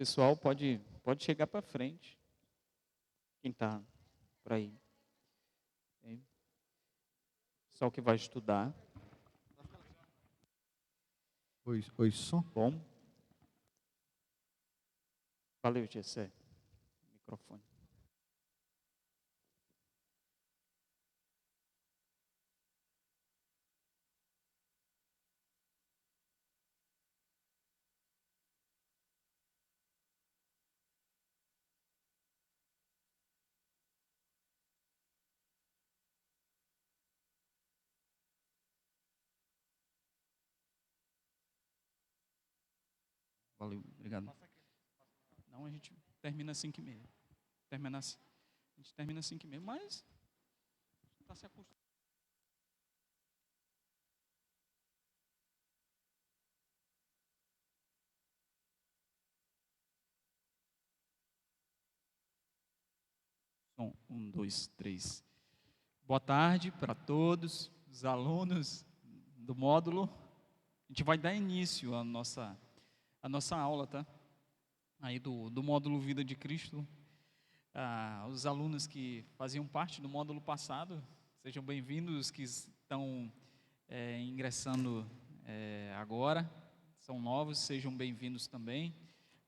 Pessoal, pode chegar para frente. Quem está por aí? Ok? Pessoal que vai estudar. Oi, som. Bom. Valeu, Gessé. Microfone. Valeu, obrigado. Não, a gente termina às 5h30. A gente termina às 5h30, mas está se acostumando. Som, 1, 2, 3. Boa tarde para todos os alunos do módulo. A gente vai dar início à nossa aula, tá? Aí do módulo Vida de Cristo. Os alunos que faziam parte do módulo passado, sejam bem-vindos, que estão ingressando agora, são novos, sejam bem-vindos também.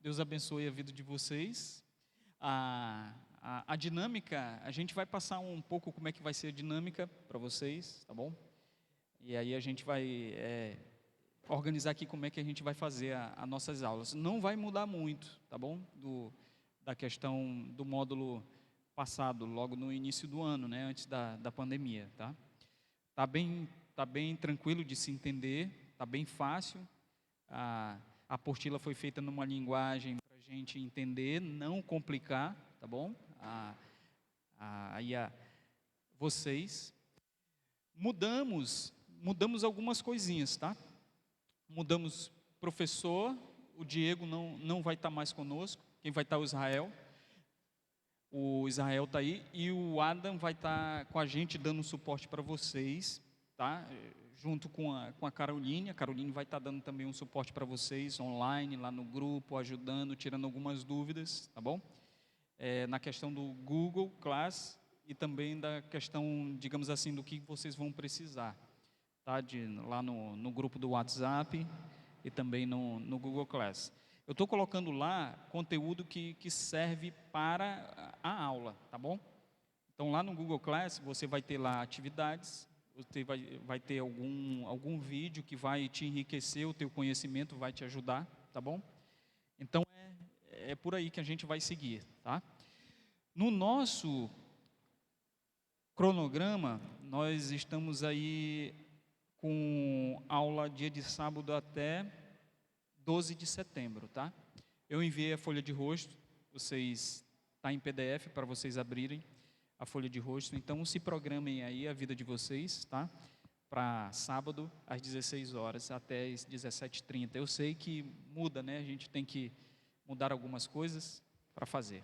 Deus abençoe a vida de vocês. A dinâmica, a gente vai passar um pouco como é que vai ser a dinâmica para vocês, tá bom? E aí a gente vai organizar aqui como é que a gente vai fazer as nossas aulas. Não vai mudar muito, tá bom? Da questão do módulo passado, logo no início do ano, né? Antes da pandemia, tá? Tá bem tranquilo de se entender, tá bem fácil. A apostila foi feita numa linguagem para a gente entender, não complicar, tá bom? Vocês. Mudamos algumas coisinhas, tá? Mudamos professor, o Diego não vai estar mais conosco, quem vai estar é o Israel. O Israel está aí e o Adam vai estar com a gente dando suporte para vocês, tá? Junto com a Caroline. A Caroline vai estar dando também um suporte para vocês online, lá no grupo, ajudando, tirando algumas dúvidas, tá bom? Na questão do Google Class e também da questão, digamos assim, do que vocês vão precisar, tá? Lá no grupo do WhatsApp e também no Google Class. Eu estou colocando lá conteúdo que serve para a aula, tá bom? Então, lá no Google Class, você vai ter lá atividades, você vai ter algum vídeo que vai te enriquecer, o teu conhecimento vai te ajudar, tá bom? Então, é por aí que a gente vai seguir, tá? No nosso cronograma, nós estamos aí com aula dia de sábado até 12 de setembro, tá? Eu enviei a folha de rosto, está em PDF para vocês abrirem a folha de rosto, então se programem aí a vida de vocês, tá? Para sábado, às 16 horas até às 17h30. Eu sei que muda, né? A gente tem que mudar algumas coisas para fazer.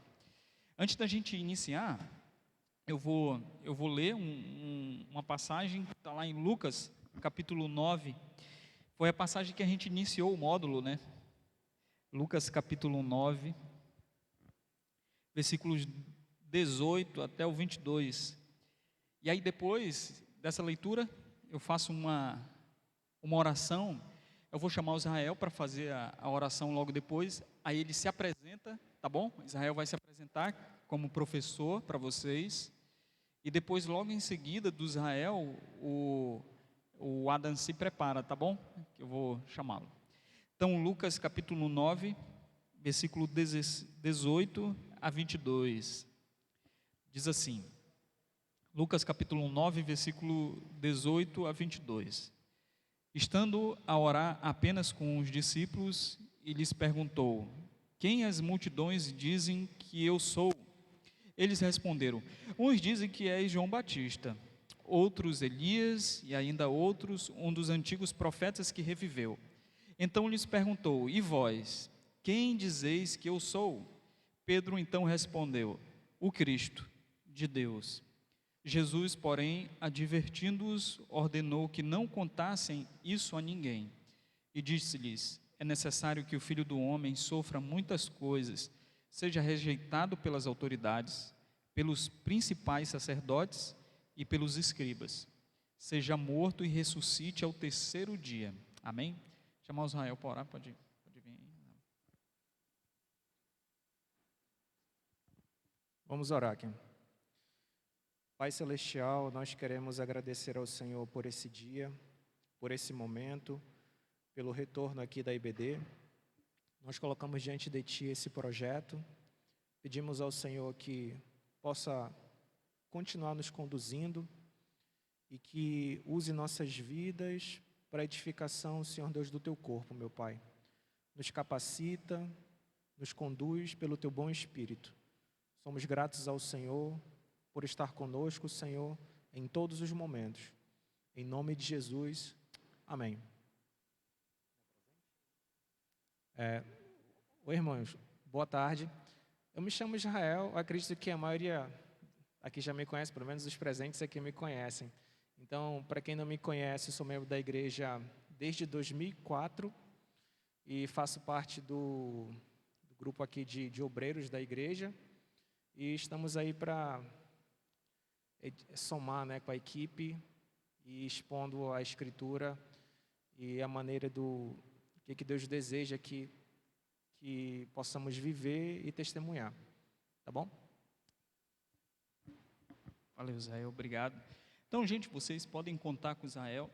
Antes da gente iniciar, eu vou ler uma passagem que está lá em Lucas, capítulo 9. Foi a passagem que a gente iniciou o módulo, né? Lucas capítulo 9, versículos 18 até o 22. E aí depois dessa leitura, eu faço uma oração. Eu vou chamar o Israel para fazer a oração logo depois. Aí ele se apresenta, tá bom? Israel vai se apresentar como professor para vocês. E depois, logo em seguida do Israel, o Adam se prepara, tá bom? Que eu vou chamá-lo. Então, Lucas capítulo 9, versículo 18 a 22. Diz assim, Lucas capítulo 9, versículo 18 a 22. Estando a orar apenas com os discípulos, e lhes perguntou, quem as multidões dizem que eu sou? Eles responderam, uns dizem que és João Batista, outros Elias, e ainda outros, um dos antigos profetas que reviveu. Então lhes perguntou, e vós, quem dizeis que eu sou? Pedro então respondeu, o Cristo de Deus. Jesus, porém, advertindo-os, ordenou que não contassem isso a ninguém. E disse-lhes, é necessário que o Filho do Homem sofra muitas coisas, seja rejeitado pelas autoridades, pelos principais sacerdotes e pelos escribas, seja morto e ressuscite ao terceiro dia. Amém? Chamar o Israel para orar, pode vir aí. Vamos orar aqui. Pai Celestial, nós queremos agradecer ao Senhor por esse dia, por esse momento, pelo retorno aqui da IBD. Nós colocamos diante de Ti esse projeto, pedimos ao Senhor que possa continuar nos conduzindo e que use nossas vidas para a edificação, Senhor Deus, do Teu corpo, meu Pai. Nos capacita, nos conduz pelo Teu bom Espírito. Somos gratos ao Senhor por estar conosco, Senhor, em todos os momentos. Em nome de Jesus, amém. Oi, irmãos, boa tarde. Eu me chamo Israel, acredito que a maioria aqui já me conhece, pelo menos os presentes aqui me conhecem. Então, para quem não me conhece, eu sou membro da igreja desde 2004 e faço parte do grupo aqui de obreiros da igreja. E estamos aí para somar, né, com a equipe e expondo a Escritura e a maneira do que Deus deseja que possamos viver e testemunhar. Tá bom? Valeu, Israel, obrigado. Então, gente, vocês podem contar com o Israel,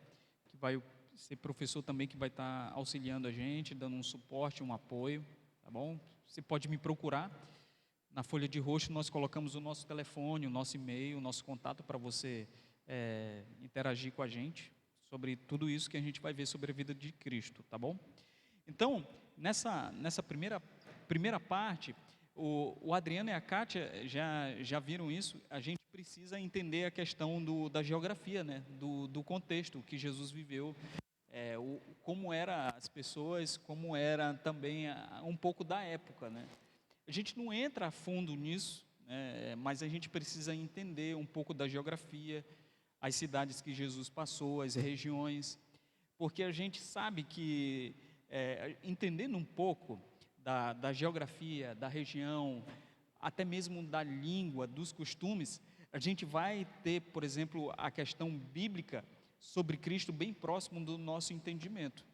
que vai ser professor também, que vai estar auxiliando a gente, dando um suporte, um apoio, tá bom? Você pode me procurar. Na folha de rosto nós colocamos o nosso telefone, o nosso e-mail, o nosso contato para você interagir com a gente sobre tudo isso que a gente vai ver sobre a vida de Cristo, tá bom? Então, nessa primeira parte, o Adriano e a Kátia já viram isso. A gente precisa entender a questão da geografia, né? do contexto que Jesus viveu, como eram as pessoas, como era também um pouco da época, né? A gente não entra a fundo nisso, né, mas a gente precisa entender um pouco da geografia, as cidades que Jesus passou, as regiões, porque a gente sabe que, entendendo um pouco da geografia, da região, até mesmo da língua, dos costumes, a gente vai ter, por exemplo, a questão bíblica sobre Cristo bem próximo do nosso entendimento.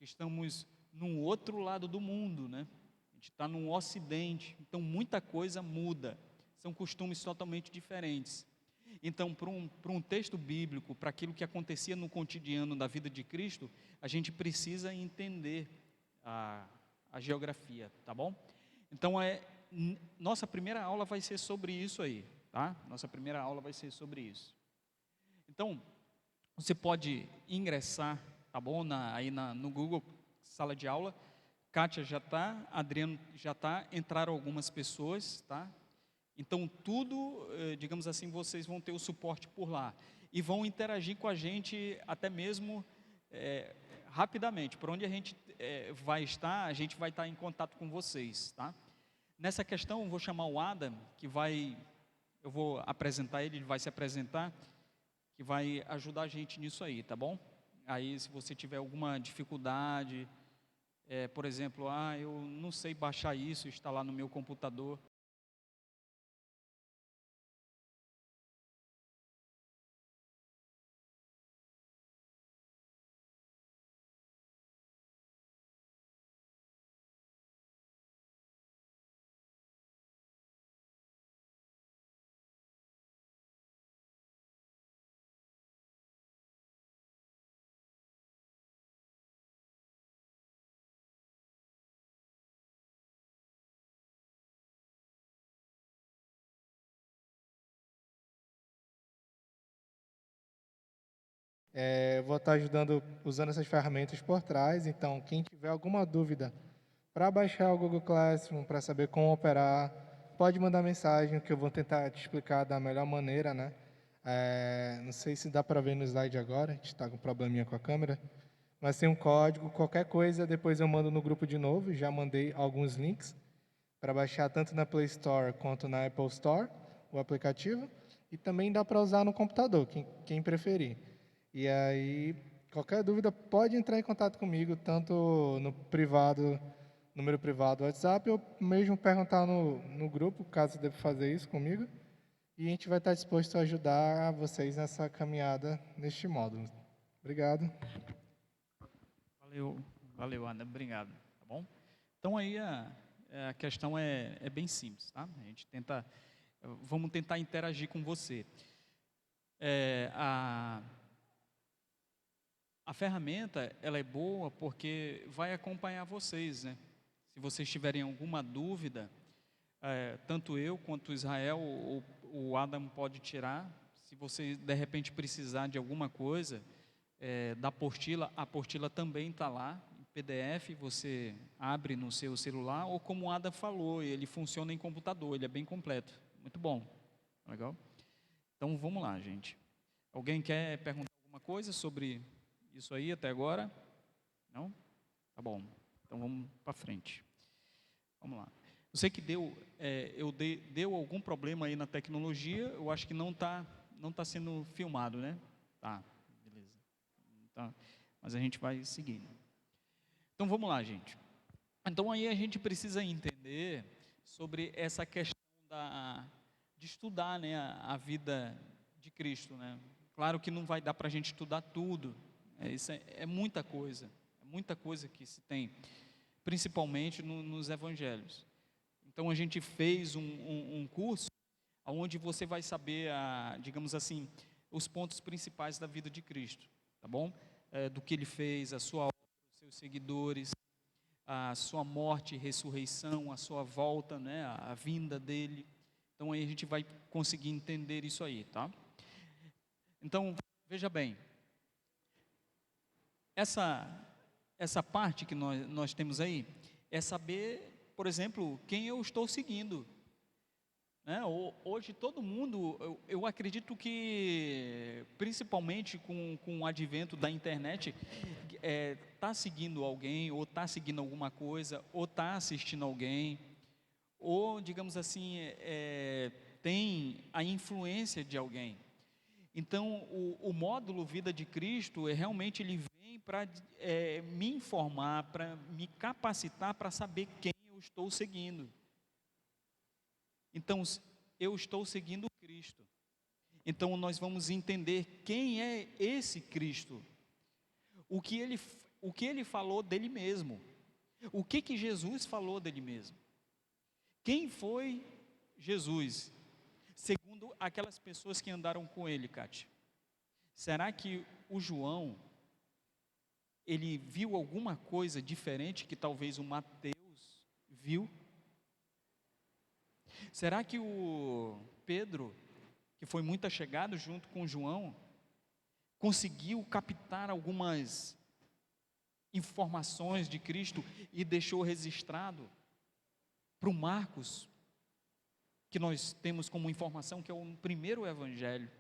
Estamos num outro lado do mundo, né? A gente está no Ocidente, então muita coisa muda, são costumes totalmente diferentes. Então, para um texto bíblico, para aquilo que acontecia no cotidiano da vida de Cristo, a gente precisa entender a geografia, tá bom? Então, nossa primeira aula vai ser sobre isso aí, tá? Nossa primeira aula vai ser sobre isso. Então, você pode ingressar, tá bom? No Google, sala de aula. Kátia já está, Adriano já está, entraram algumas pessoas, tá? Então, tudo, digamos assim, vocês vão ter o suporte por lá. E vão interagir com a gente até mesmo rapidamente. Por onde a gente vai estar, a gente vai estar em contato com vocês, tá? Nessa questão, eu vou chamar o Adam, eu vou apresentar ele vai se apresentar, que vai ajudar a gente nisso aí, tá bom? Aí, se você tiver alguma dificuldade, por exemplo, eu não sei baixar isso, instalar no meu computador. Vou estar ajudando usando essas ferramentas por trás, então quem tiver alguma dúvida para baixar o Google Classroom, para saber como operar, pode mandar mensagem que eu vou tentar te explicar da melhor maneira, né? Não sei se dá para ver no slide agora, a gente está com um probleminha com a câmera, mas tem um código, qualquer coisa, depois eu mando no grupo de novo, já mandei alguns links para baixar tanto na Play Store quanto na Apple Store, o aplicativo, e também dá para usar no computador, quem preferir. E aí, qualquer dúvida pode entrar em contato comigo, tanto no privado, número privado do WhatsApp, ou mesmo perguntar no grupo, caso deva fazer isso comigo. E a gente vai estar disposto a ajudar vocês nessa caminhada neste módulo. Obrigado. Valeu, Ana, obrigado, tá bom? Então aí a questão é bem simples, tá? Vamos tentar interagir com você. A ferramenta, ela é boa porque vai acompanhar vocês, né? Se vocês tiverem alguma dúvida, tanto eu quanto o Israel, o Adam pode tirar. Se você de repente precisar de alguma coisa da apostila, a apostila também está lá, em PDF, você abre no seu celular, ou como o Adam falou, ele funciona em computador, ele é bem completo, muito bom, legal? Então vamos lá, gente. Alguém quer perguntar alguma coisa sobre isso aí até agora? Não? Tá bom, então vamos para frente. Vamos lá. Eu sei que deu algum problema aí na tecnologia, eu acho que não tá sendo filmado, né? Tá, beleza. Tá, mas a gente vai seguindo. Então vamos lá, gente. Então aí a gente precisa entender sobre essa questão de estudar, né, a vida de Cristo, né? Claro que não vai dar para a gente estudar tudo, isso é muita coisa que se tem, principalmente nos evangelhos. Então a gente fez um curso onde você vai saber, digamos assim, os pontos principais da vida de Cristo, tá bom? Do que ele fez, a sua obra, os seus seguidores, a sua morte e ressurreição, a sua volta, né, a vinda dele. Então aí a gente vai conseguir entender isso aí, tá? Então, veja bem, essa parte que nós temos aí é saber, por exemplo, quem eu estou seguindo, né? Hoje todo mundo, eu acredito que, principalmente com o advento da internet, está seguindo alguém, ou está seguindo alguma coisa, ou está assistindo alguém, ou, digamos assim, tem a influência de alguém. Então, o módulo Vida de Cristo, realmente ele vem para me informar, para me capacitar para saber quem eu estou seguindo. Então, eu estou seguindo Cristo. Então, nós vamos entender quem é esse Cristo. O que ele falou dele mesmo. O que Jesus falou dele mesmo. Quem foi Jesus? Segundo aquelas pessoas que andaram com ele, Cátia. Será que o João, ele viu alguma coisa diferente que talvez o Mateus viu? Será que o Pedro, que foi muito achegado junto com João, conseguiu captar algumas informações de Cristo e deixou registrado para o Marcos, que nós temos como informação que é o primeiro evangelho?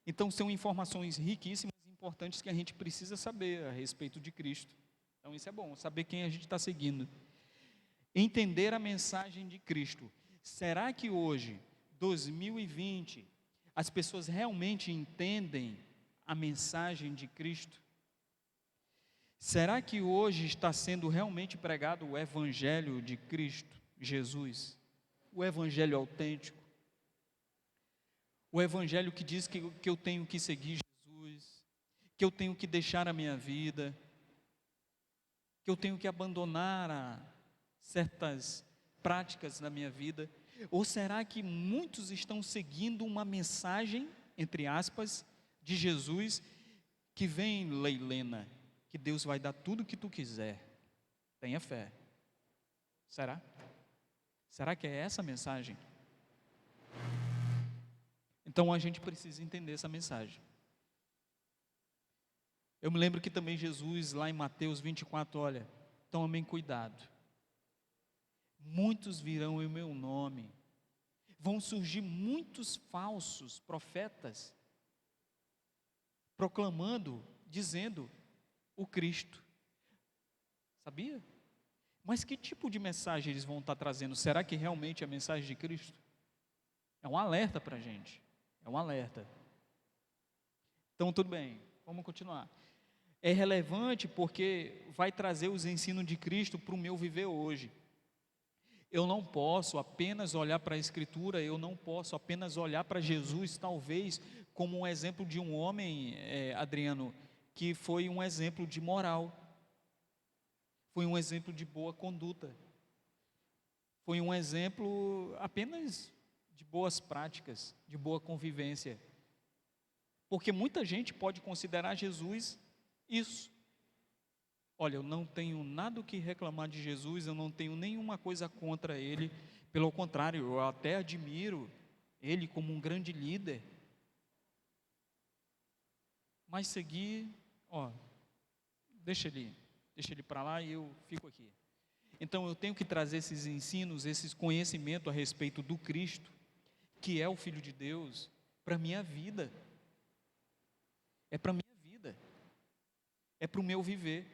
Então são informações riquíssimas e importantes que a gente precisa saber a respeito de Cristo. Então isso é bom, saber quem a gente está seguindo. Entender a mensagem de Cristo. Será que hoje, 2020, as pessoas realmente entendem a mensagem de Cristo? Será que hoje está sendo realmente pregado o evangelho de Cristo, Jesus? O evangelho autêntico? O evangelho que diz que eu tenho que seguir Jesus, que eu tenho que deixar a minha vida, que eu tenho que abandonar certas práticas na minha vida? Ou será que muitos estão seguindo uma mensagem, entre aspas, de Jesus, que vem, Leilena, que Deus vai dar tudo o que tu quiser, tenha fé? Será? Será que é essa a mensagem? Então a gente precisa entender essa mensagem. Eu me lembro que também Jesus, lá em Mateus 24, olha, tomem cuidado. Muitos virão em meu nome. Vão surgir muitos falsos profetas, proclamando, dizendo o Cristo. Sabia? Mas que tipo de mensagem eles vão estar trazendo? Será que realmente é a mensagem de Cristo? É um alerta para a gente. É um alerta. Então, tudo bem. Vamos continuar. É relevante porque vai trazer os ensinos de Cristo para o meu viver hoje. Eu não posso apenas olhar para a Escritura, eu não posso apenas olhar para Jesus, talvez, como um exemplo de um homem, Adriano, que foi um exemplo de moral, foi um exemplo de boa conduta, foi um exemplo apenas de boas práticas, de boa convivência. Porque muita gente pode considerar Jesus isso. Olha, eu não tenho nada o que reclamar de Jesus, eu não tenho nenhuma coisa contra ele, pelo contrário, eu até admiro ele como um grande líder. Mas seguir, deixa ele para lá e eu fico aqui. Então eu tenho que trazer esses ensinos, esses conhecimentos a respeito do Cristo, que é o Filho de Deus, para a minha vida. É para a minha vida. É para o meu viver.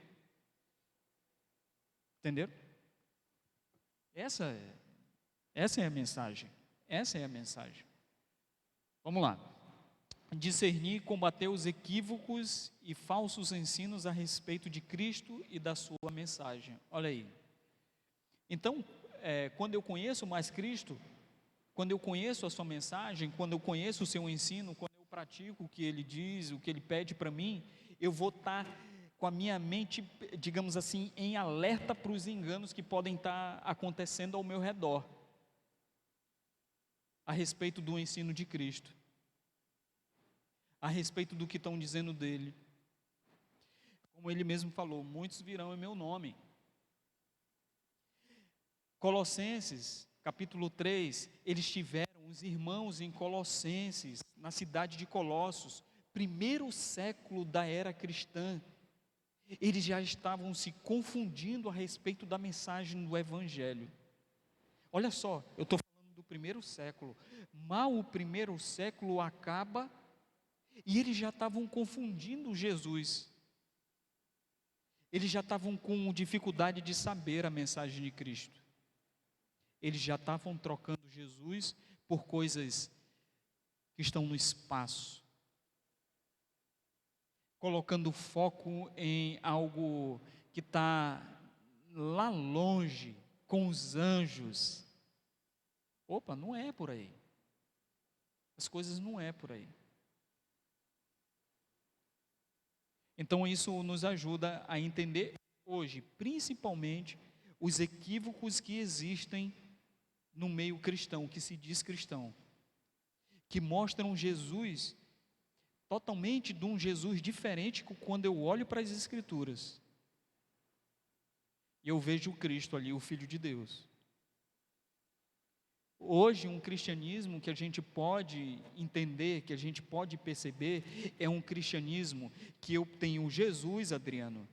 Entenderam? Essa é a mensagem. Essa é a mensagem. Vamos lá. Discernir e combater os equívocos e falsos ensinos a respeito de Cristo e da sua mensagem. Olha aí. Então, quando eu conheço mais Cristo, quando eu conheço a sua mensagem, quando eu conheço o seu ensino, quando eu pratico o que ele diz, o que ele pede para mim, eu vou estar com a minha mente, digamos assim, em alerta para os enganos que podem estar acontecendo ao meu redor, a respeito do ensino de Cristo, a respeito do que estão dizendo dele. Como ele mesmo falou, muitos virão em meu nome. Colossenses, capítulo 3, eles tiveram os irmãos em Colossenses, na cidade de Colossos, primeiro século da era cristã. Eles já estavam se confundindo a respeito da mensagem do Evangelho. Olha só, eu estou falando do primeiro século. Mal o primeiro século acaba e eles já estavam confundindo Jesus. Eles já estavam com dificuldade de saber a mensagem de Cristo. Eles já estavam trocando Jesus por coisas que estão no espaço, colocando foco em algo que está lá longe, com os anjos. Opa, não é por aí. As coisas não é por aí. Então isso nos ajuda a entender hoje, principalmente, os equívocos que existem no meio cristão, que se diz cristão, que mostram Jesus totalmente de um Jesus diferente quando eu olho para as Escrituras. E eu vejo o Cristo ali, o Filho de Deus. Hoje, um cristianismo que a gente pode entender, que a gente pode perceber, é um cristianismo que eu tenho Jesus, Adriano,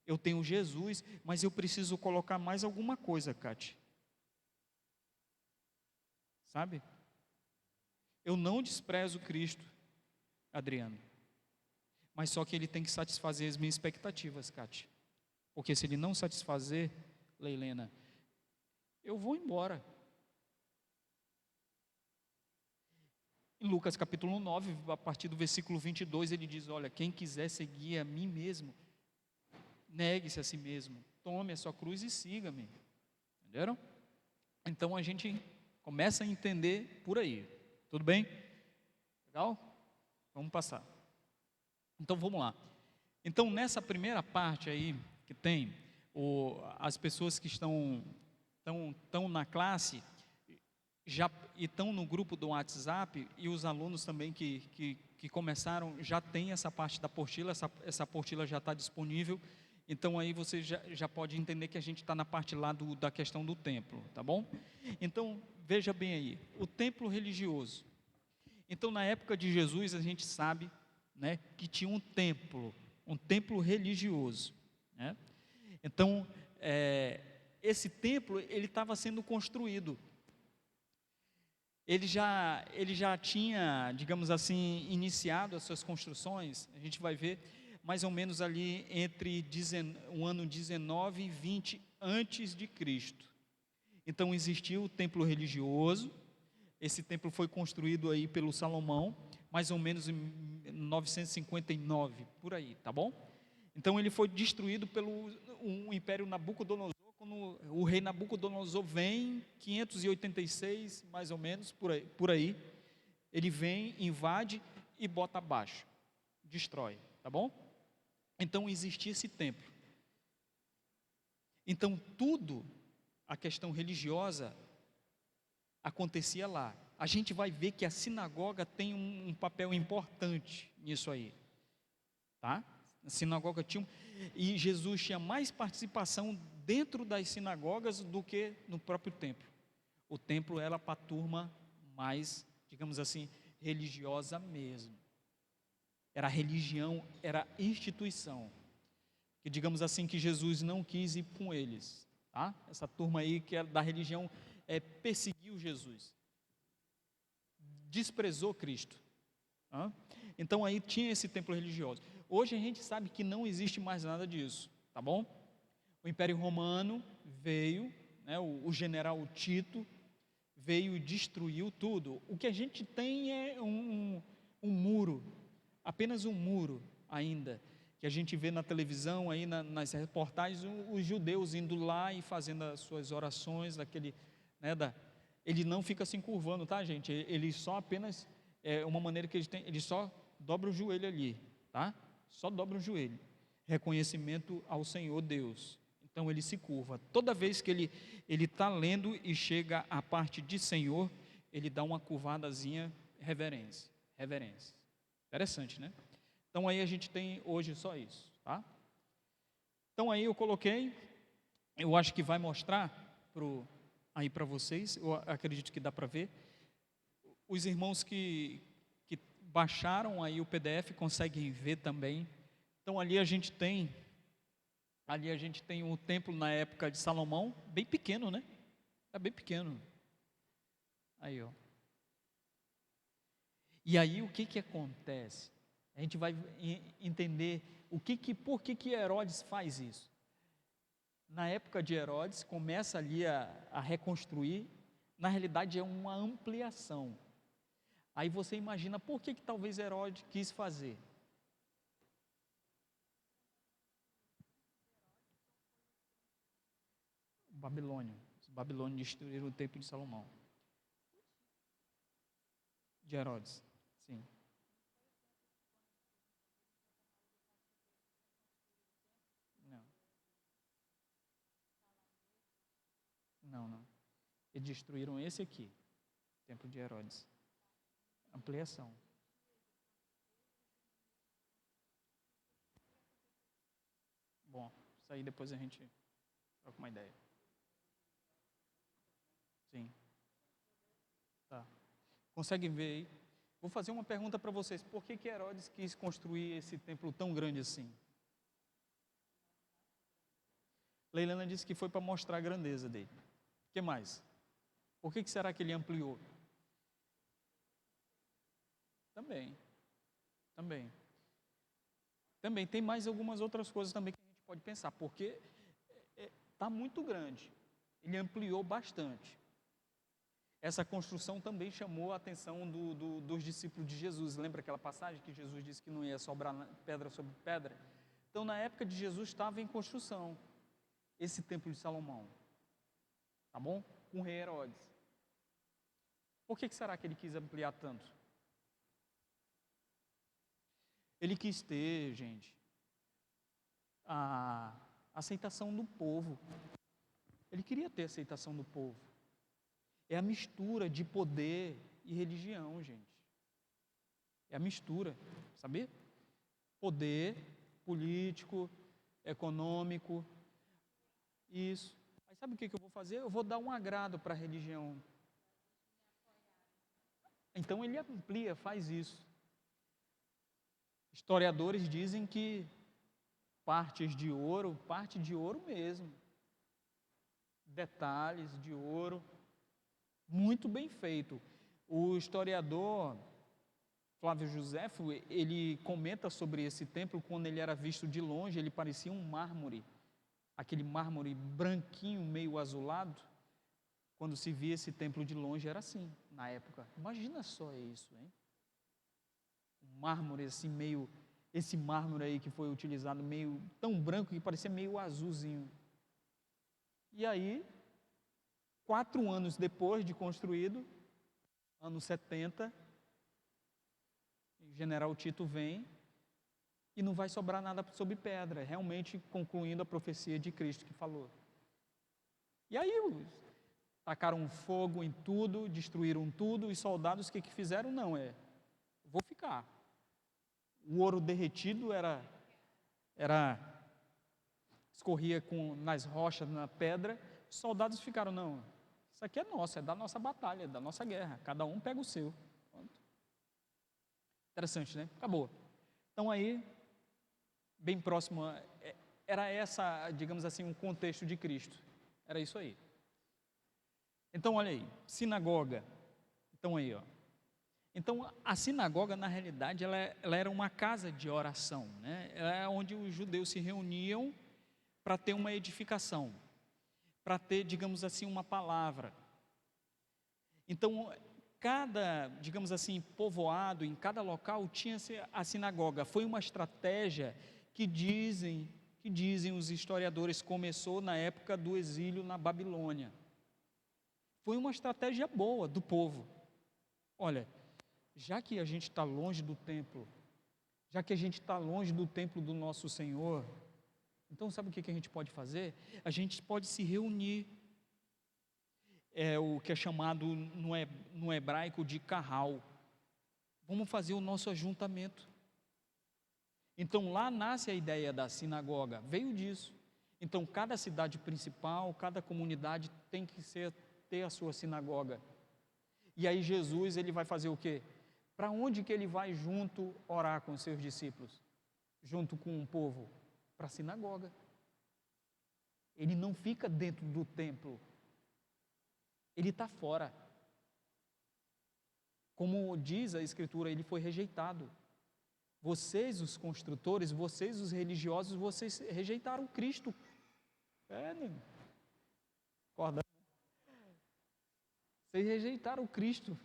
eu tenho Jesus, mas eu preciso colocar mais alguma coisa, Cátia. Sabe? Eu não desprezo Cristo, Adriano, mas só que ele tem que satisfazer as minhas expectativas, Cátia, porque se ele não satisfazer, Leilena, eu vou embora. Em Lucas capítulo 9, a partir do versículo 22, ele diz, olha, quem quiser seguir a mim mesmo, negue-se a si mesmo, tome a sua cruz e siga-me. Entenderam? Então a gente começa a entender por aí. Tudo bem? Legal? Vamos passar. Então vamos lá. Então nessa primeira parte aí que tem as pessoas que estão na classe já estão no grupo do WhatsApp, e os alunos também que começaram já tem essa parte da apostila, essa apostila já está disponível. Então aí você já pode entender que a gente está na parte lá da questão do templo, tá bom? Então veja bem aí, o templo religioso. Então na época de Jesus a gente sabe, né, que tinha um templo religioso, né? Então esse templo ele estava sendo construído. Ele já tinha, digamos assim, iniciado as suas construções. A gente vai ver mais ou menos ali entre o ano 19 e 20 antes de Cristo. Então existiu o templo religioso. Esse templo foi construído aí pelo Salomão, mais ou menos 959, por aí, tá bom? Então ele foi destruído pelo Império Nabucodonosor, quando o rei Nabucodonosor vem, 586, mais ou menos, por aí, ele vem, invade e bota abaixo, destrói, tá bom? Então existia esse templo. Então tudo, a questão religiosa, acontecia lá. A gente vai ver que a sinagoga tem um papel importante nisso aí, tá? A sinagoga tinha, e Jesus tinha mais participação dentro das sinagogas do que no próprio templo. O templo era para a turma mais, digamos assim, religiosa mesmo. Era religião, era instituição. Que digamos assim que Jesus não quis ir com eles, tá? Essa turma aí que é da religião perseguiu Jesus, desprezou Cristo. Tá? Então aí tinha esse templo religioso. Hoje a gente sabe que não existe mais nada disso, tá bom? O Império Romano veio, né, o general Tito veio e destruiu tudo. O que a gente tem é um muro, apenas um muro ainda, que a gente vê na televisão, aí nas reportagens, os judeus indo lá e fazendo as suas orações, ele não fica se encurvando, tá, gente? Ele só apenas, uma maneira que ele só dobra o joelho ali, tá? Só dobra o joelho, reconhecimento ao Senhor Deus. Então ele se curva. Toda vez que ele está lendo e chega à parte de Senhor, ele dá uma curvadazinha, reverência. Interessante, né? Então aí a gente tem hoje só isso, tá? Então aí eu coloquei, eu acho que vai mostrar aí para vocês, eu acredito que dá para ver. Os irmãos que baixaram aí o PDF conseguem ver também. Então ali a gente tem o templo na época de Salomão, bem pequeno, né? É bem pequeno. Aí, ó. E aí o que acontece? A gente vai entender por que Herodes faz isso. Na época de Herodes, começa ali a reconstruir, na realidade é uma ampliação. Aí você imagina por que talvez Herodes quis fazer. Os babilônios destruíram o templo de Salomão. De Herodes, sim. Não. Eles destruíram esse aqui, o templo de Herodes. Ampliação. Bom, isso aí depois a gente troca uma ideia. Sim. Tá. Conseguem ver aí? Vou fazer uma pergunta para vocês. Por que Herodes quis construir esse templo tão grande assim? Leilana disse que foi para mostrar a grandeza dele. O que mais? Por que será que ele ampliou? Também tem mais algumas outras coisas também que a gente pode pensar, porque está muito grande, ele ampliou bastante. Essa construção também chamou a atenção dos discípulos de Jesus. Lembra aquela passagem que Jesus disse que não ia sobrar pedra sobre pedra? Então, na época de Jesus, estava em construção esse templo de Salomão, tá bom? Com o rei Herodes. Por que será que ele quis ampliar tanto? Ele quis ter, gente, a aceitação do povo. Ele queria ter a aceitação do povo. É a mistura de poder e religião, gente. É a mistura, sabia? Poder político, econômico, isso. Aí sabe o que eu vou fazer? Eu vou dar um agrado para a religião. Então ele amplia, faz isso. Historiadores dizem que parte de ouro mesmo, detalhes de ouro, muito bem feito. O historiador Flávio Joséfo, ele comenta sobre esse templo. Quando ele era visto de longe, ele parecia um mármore, aquele mármore branquinho, meio azulado. Quando se via esse templo de longe, era assim, na época. Imagina só isso, hein? Um mármore assim meio, esse mármore aí que foi utilizado meio tão branco que parecia meio azulzinho. E aí, 4 anos depois de construído, anos 70, o general Tito vem e não vai sobrar nada sobre pedra, realmente concluindo a profecia de Cristo que falou. E aí tacaram fogo em tudo, destruíram tudo, e soldados o que fizeram? Não, vou ficar. O ouro derretido escorria nas rochas, na pedra, os soldados ficaram, não, isso aqui é nosso, é da nossa batalha, é da nossa guerra, cada um pega o seu. Pronto. Interessante, né? Acabou. Então aí, bem próximo, era essa, digamos assim, um contexto de Cristo, era isso aí. Então olha aí, sinagoga, então aí ó, então a sinagoga na realidade ela era uma casa de oração, né? Era onde os judeus se reuniam para ter uma edificação, para ter, digamos assim, uma palavra. Então cada, digamos assim, povoado, em cada local tinha a sinagoga. Foi uma estratégia que dizem os historiadores, começou na época do exílio na Babilônia. Foi uma estratégia boa do povo. Olha, já que a gente está longe do templo, já que a gente está longe do templo do nosso Senhor, então sabe o que a gente pode fazer? A gente pode se reunir, o que é chamado no hebraico de carral. Vamos fazer o nosso ajuntamento. Então lá nasce a ideia da sinagoga, veio disso. Então cada cidade principal, cada comunidade tem que ter a sua sinagoga. E aí Jesus, ele vai fazer o quê? Para onde que ele vai junto orar com os seus discípulos? Junto com o povo? Para a sinagoga. Ele não fica dentro do templo. Ele está fora. Como diz a Escritura, ele foi rejeitado. Vocês, os construtores, vocês, os religiosos, vocês rejeitaram Cristo. Acorda. Vocês rejeitaram Cristo.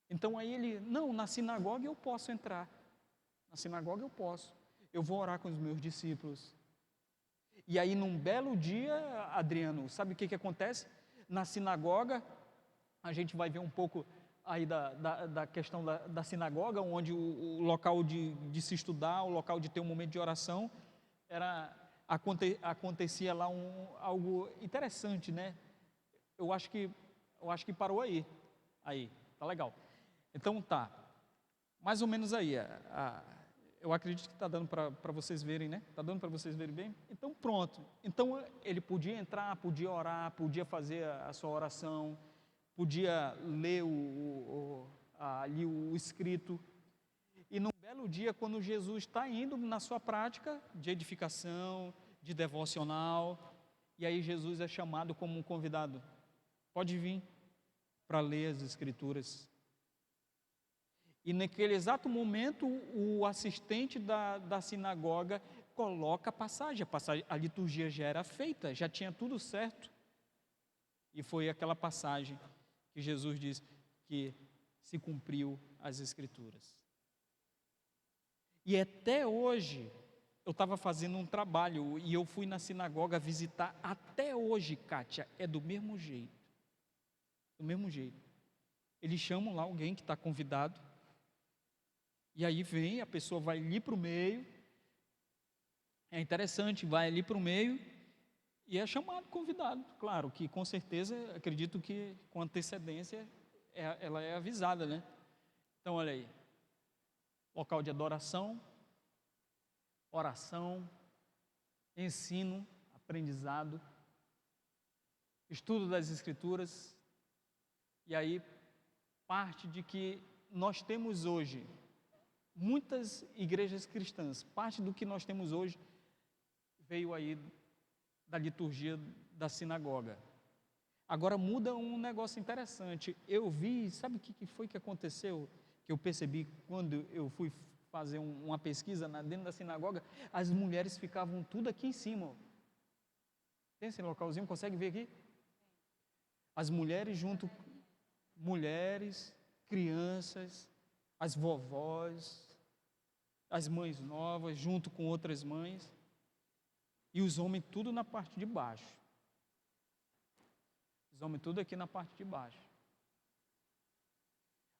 Então aí ele, não, na sinagoga eu posso entrar. Na sinagoga eu posso. Eu vou orar com os meus discípulos. E aí num belo dia, Adriano, sabe o que acontece? Na sinagoga, a gente vai ver um pouco aí da questão da sinagoga, onde o local de se estudar, o local de ter um momento de oração, acontecia lá algo interessante, né? Eu acho que parou aí, tá legal. Então tá, mais ou menos aí, eu acredito que está dando para vocês verem, né? Está dando para vocês verem bem? Então pronto, então ele podia entrar, podia orar, podia fazer a sua oração, podia ler ali o escrito, e num belo dia, quando Jesus está indo na sua prática de edificação, de devocional, e aí Jesus é chamado como um convidado, pode vir para ler as Escrituras. E naquele exato momento, o assistente da sinagoga coloca a passagem, a liturgia já era feita, já tinha tudo certo. E foi aquela passagem que Jesus diz que se cumpriu as Escrituras. E até hoje, eu estava fazendo um trabalho e eu fui na sinagoga visitar, até hoje, Kátia, é do mesmo jeito. Do mesmo jeito. Eles chamam lá alguém que está convidado, e aí vem, a pessoa vai ali para o meio, é interessante, vai ali para o meio, e é chamado convidado. Claro que com certeza, acredito que com antecedência, ela é avisada, né? Então olha aí, local de adoração, oração, ensino, aprendizado, estudo das Escrituras, e aí parte de que nós temos hoje, muitas igrejas cristãs, parte do que nós temos hoje veio aí da liturgia da sinagoga. Agora muda um negócio interessante. Eu vi, sabe o que foi que aconteceu? Que eu percebi quando eu fui fazer uma pesquisa dentro da sinagoga, as mulheres ficavam tudo aqui em cima. Tem esse localzinho, consegue ver aqui? As mulheres junto, mulheres, crianças, as vovós, as mães novas, junto com outras mães, e os homens tudo na parte de baixo. Os homens tudo aqui na parte de baixo.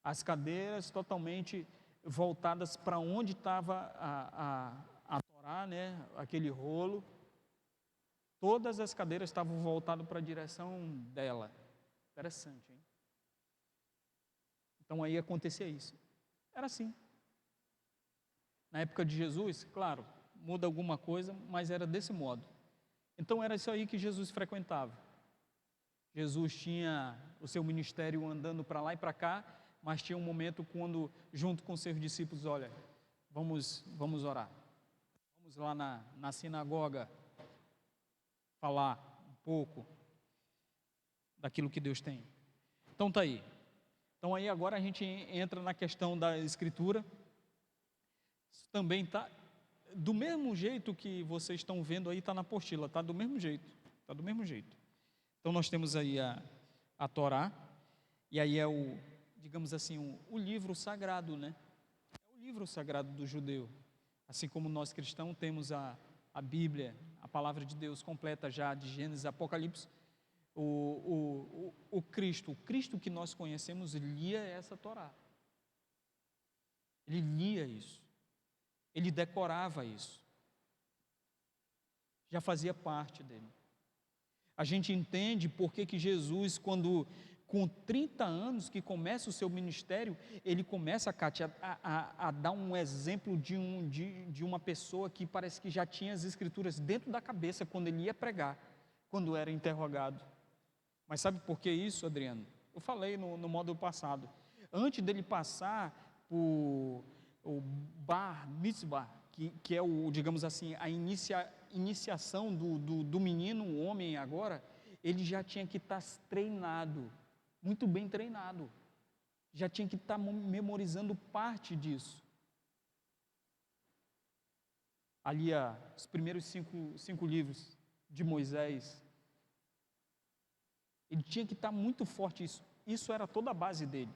As cadeiras totalmente voltadas para onde estava a Torá, né? Aquele rolo. Todas as cadeiras estavam voltadas para a direção dela. Interessante, hein? Então aí acontecia isso. Era assim. Na época de Jesus, claro, muda alguma coisa, mas era desse modo. Então era isso aí que Jesus frequentava. Jesus tinha o seu ministério andando para lá e para cá, mas tinha um momento quando, junto com seus discípulos, olha, vamos orar. Vamos lá na sinagoga falar um pouco daquilo que Deus tem. Então tá aí. Então aí agora a gente entra na questão da Escritura. Isso também está do mesmo jeito que vocês estão vendo aí, está na apostila, está do mesmo jeito. Está do mesmo jeito. Então nós temos aí a Torá, e aí é o, digamos assim, o livro sagrado, né? É o livro sagrado do judeu. Assim como nós cristãos temos a Bíblia, a palavra de Deus completa já de Gênesis a Apocalipse, o Cristo que nós conhecemos lia essa Torá. Ele lia isso. Ele decorava isso. Já fazia parte dele. A gente entende por que Jesus, quando com 30 anos que começa o seu ministério, ele começa, Kátia, a dar um exemplo de uma pessoa que parece que já tinha as Escrituras dentro da cabeça quando ele ia pregar, quando era interrogado. Mas sabe por que isso, Adriano? Eu falei no módulo passado. Antes dele passar por o bar mitzvah, que é o, digamos assim, a iniciação do menino, o homem agora, ele já tinha que estar treinado, muito bem treinado, já tinha que estar memorizando parte disso. Ali, os primeiros cinco livros de Moisés, ele tinha que estar muito forte isso era toda a base dele.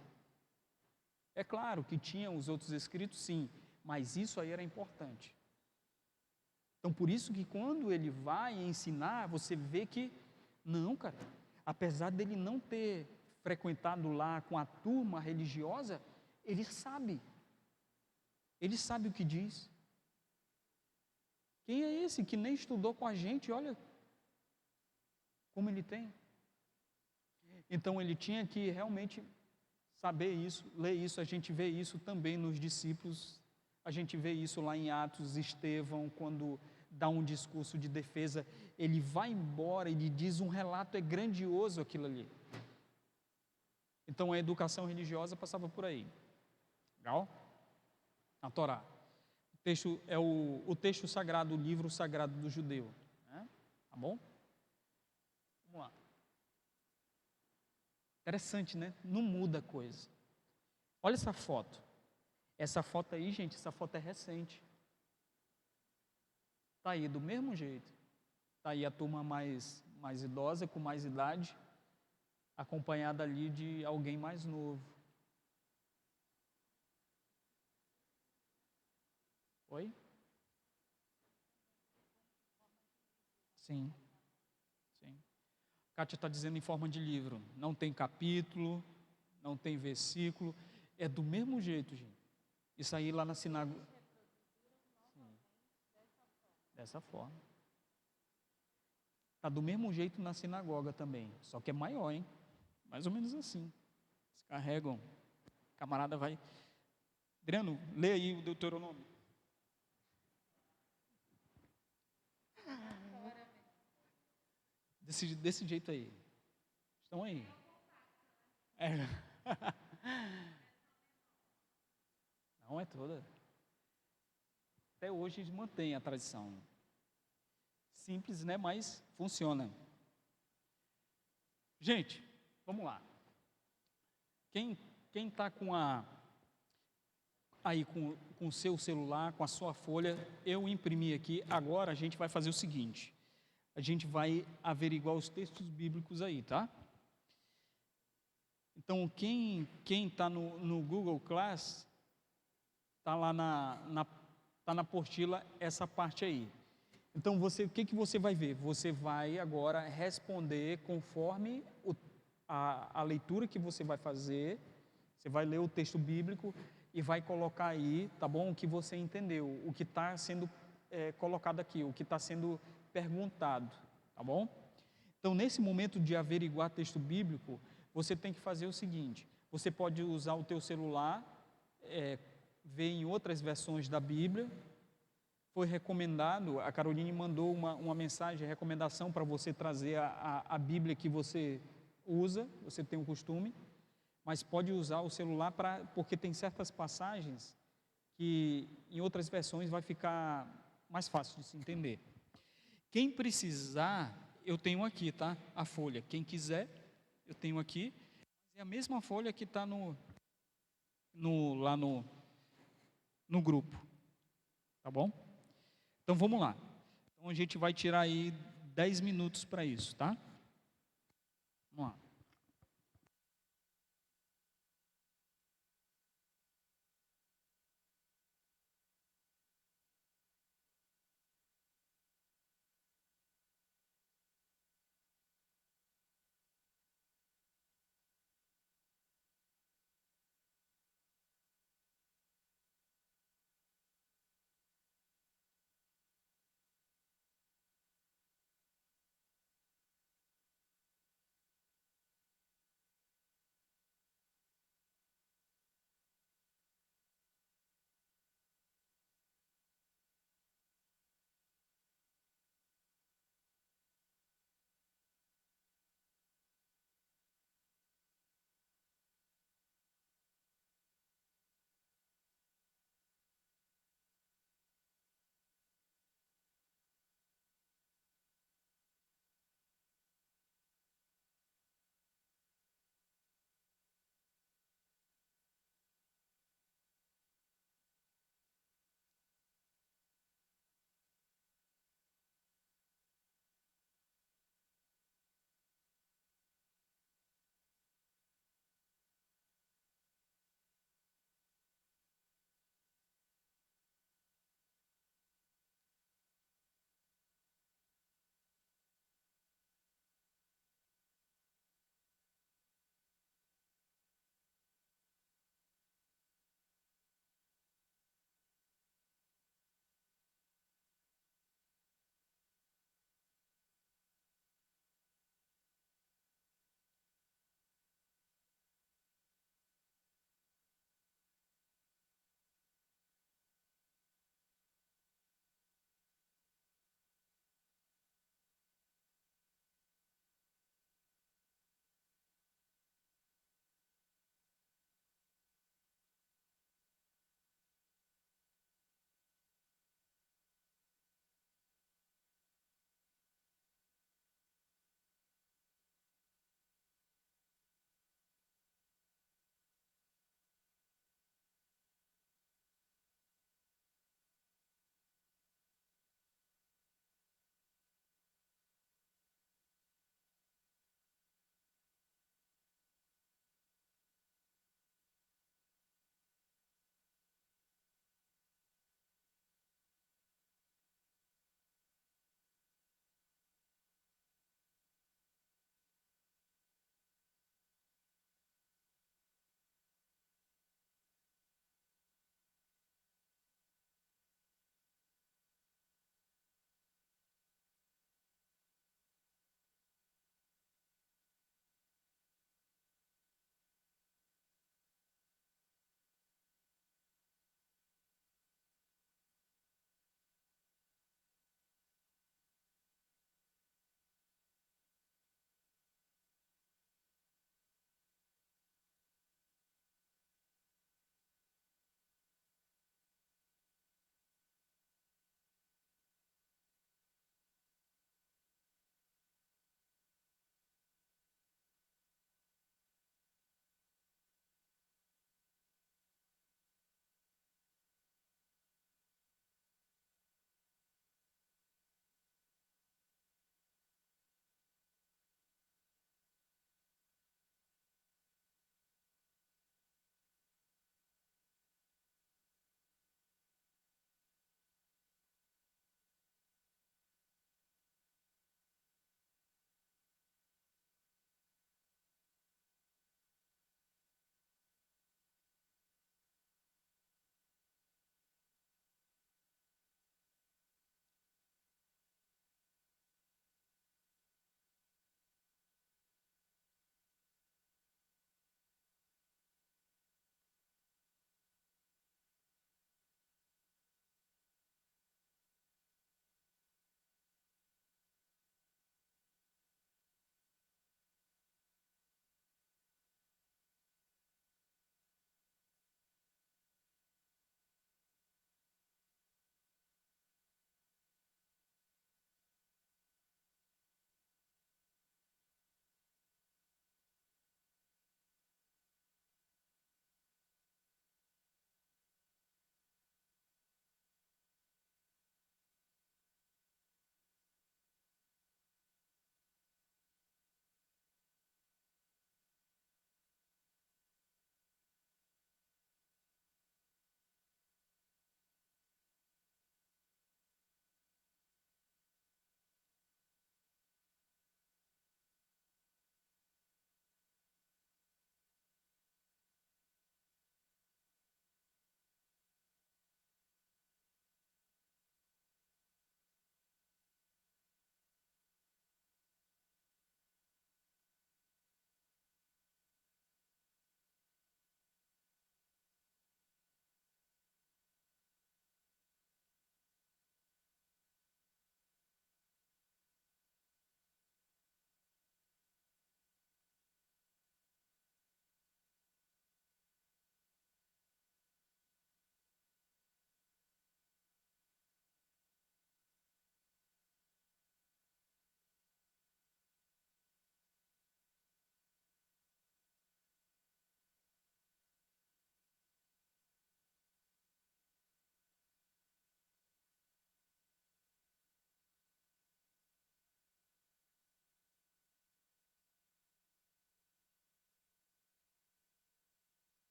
É claro que tinha os outros escritos, sim, mas isso aí era importante. Então, por isso que quando ele vai ensinar, você vê que, não, cara, apesar dele não ter frequentado lá com a turma religiosa, ele sabe o que diz. Quem é esse que nem estudou com a gente? Olha como ele tem. Então, ele tinha que realmente saber isso, ler isso. A gente vê isso também nos discípulos, a gente vê isso lá em Atos. Estevão, quando dá um discurso de defesa, ele vai embora, ele diz um relato, é grandioso aquilo ali. Então a educação religiosa passava por aí. Legal? A Torá. O texto é o texto sagrado, o livro sagrado do judeu. Né? Tá bom? Vamos lá. Interessante, né? Não muda a coisa. Olha essa foto. Essa foto aí, gente, essa foto é recente. Está aí do mesmo jeito. Está aí a turma mais idosa, com mais idade, acompanhada ali de alguém mais novo. Oi? Sim. Kátia está dizendo em forma de livro. Não tem capítulo, não tem versículo. É do mesmo jeito, gente. Isso aí lá na sinagoga. Dessa forma. Está do mesmo jeito na sinagoga também. Só que é maior, hein? Mais ou menos assim. Eles carregam. O camarada vai. Adriano, lê aí o Deuteronômio. Desse jeito aí. Estão aí. É. Não é toda. Até hoje mantém a tradição. Simples, né? Mas funciona. Gente, vamos lá. Quem está com com o seu celular, com a sua folha, eu imprimi aqui. Agora a gente vai fazer o seguinte. A gente vai averiguar os textos bíblicos aí, tá? Então, quem está no Google Class, Está lá tá na apostila essa parte aí. Então, o que você vai ver? Você vai agora responder conforme a leitura que você vai fazer. Você vai ler o texto bíblico e vai colocar aí, tá bom? O que você entendeu, o que está sendo colocado aqui, o que está sendo perguntado, tá bom? Então, nesse momento de averiguar texto bíblico, você tem que fazer o seguinte: você pode usar o teu celular, ver em outras versões da Bíblia. Foi recomendado, a Caroline mandou uma mensagem, recomendação para você trazer a Bíblia que você usa, você tem o costume, mas pode usar o celular porque tem certas passagens que em outras versões vai ficar mais fácil de se entender. Quem precisar, eu tenho aqui, tá? A folha. Quem quiser, eu tenho aqui. É a mesma folha que está lá no grupo, tá bom? Então vamos lá. Então a gente vai tirar aí 10 minutos para isso, tá? Vamos lá.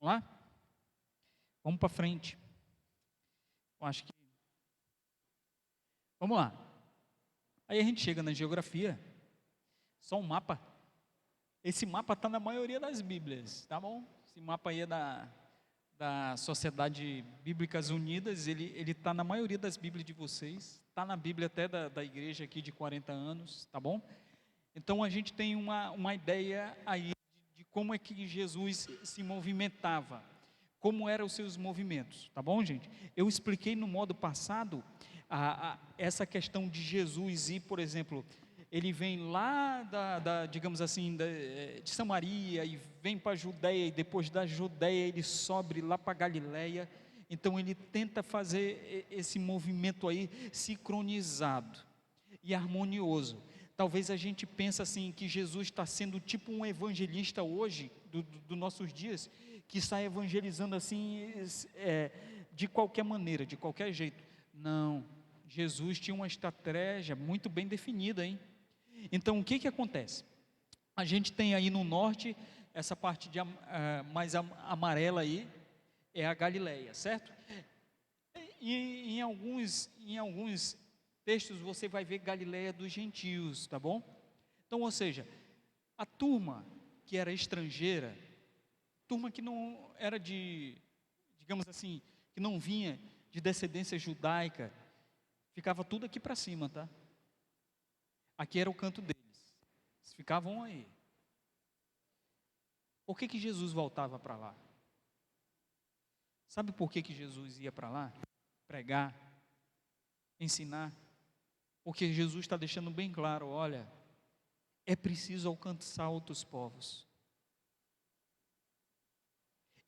Vamos lá? Vamos para frente. Eu acho que... Vamos lá. Aí a gente chega na geografia, só um mapa. Esse mapa está na maioria das Bíblias, tá bom? Esse mapa aí é da Sociedade Bíblicas Unidas, ele está na maioria das Bíblias de vocês, está na Bíblia até da igreja aqui de 40 anos, tá bom? Então a gente tem uma ideia aí de como é que Jesus se movimentava, como eram os seus movimentos, tá bom, gente? Eu expliquei no modo passado essa questão de Jesus ir, por exemplo, ele vem lá digamos assim, de Samaria e vem para a Judéia, e depois da Judéia ele sobe lá para Galiléia. Então ele tenta fazer esse movimento aí sincronizado e harmonioso. Talvez a gente pense assim, que Jesus está sendo tipo um evangelista hoje, dos nossos dias, que está evangelizando assim, de qualquer maneira, de qualquer jeito. Não, Jesus tinha uma estratégia muito bem definida, hein? Então, o que acontece? A gente tem aí no norte, essa parte mais amarela aí, é a Galileia, certo? E em alguns textos você vai ver Galileia dos gentios, tá bom? Então, ou seja, a turma que era estrangeira, turma que não era digamos assim, que não vinha de descendência judaica, ficava tudo aqui para cima, tá? Aqui era o canto deles, eles ficavam aí. Por que Jesus voltava para lá? Sabe por que Jesus ia para lá? Pregar, ensinar. Porque Jesus está deixando bem claro, olha, é preciso alcançar outros povos.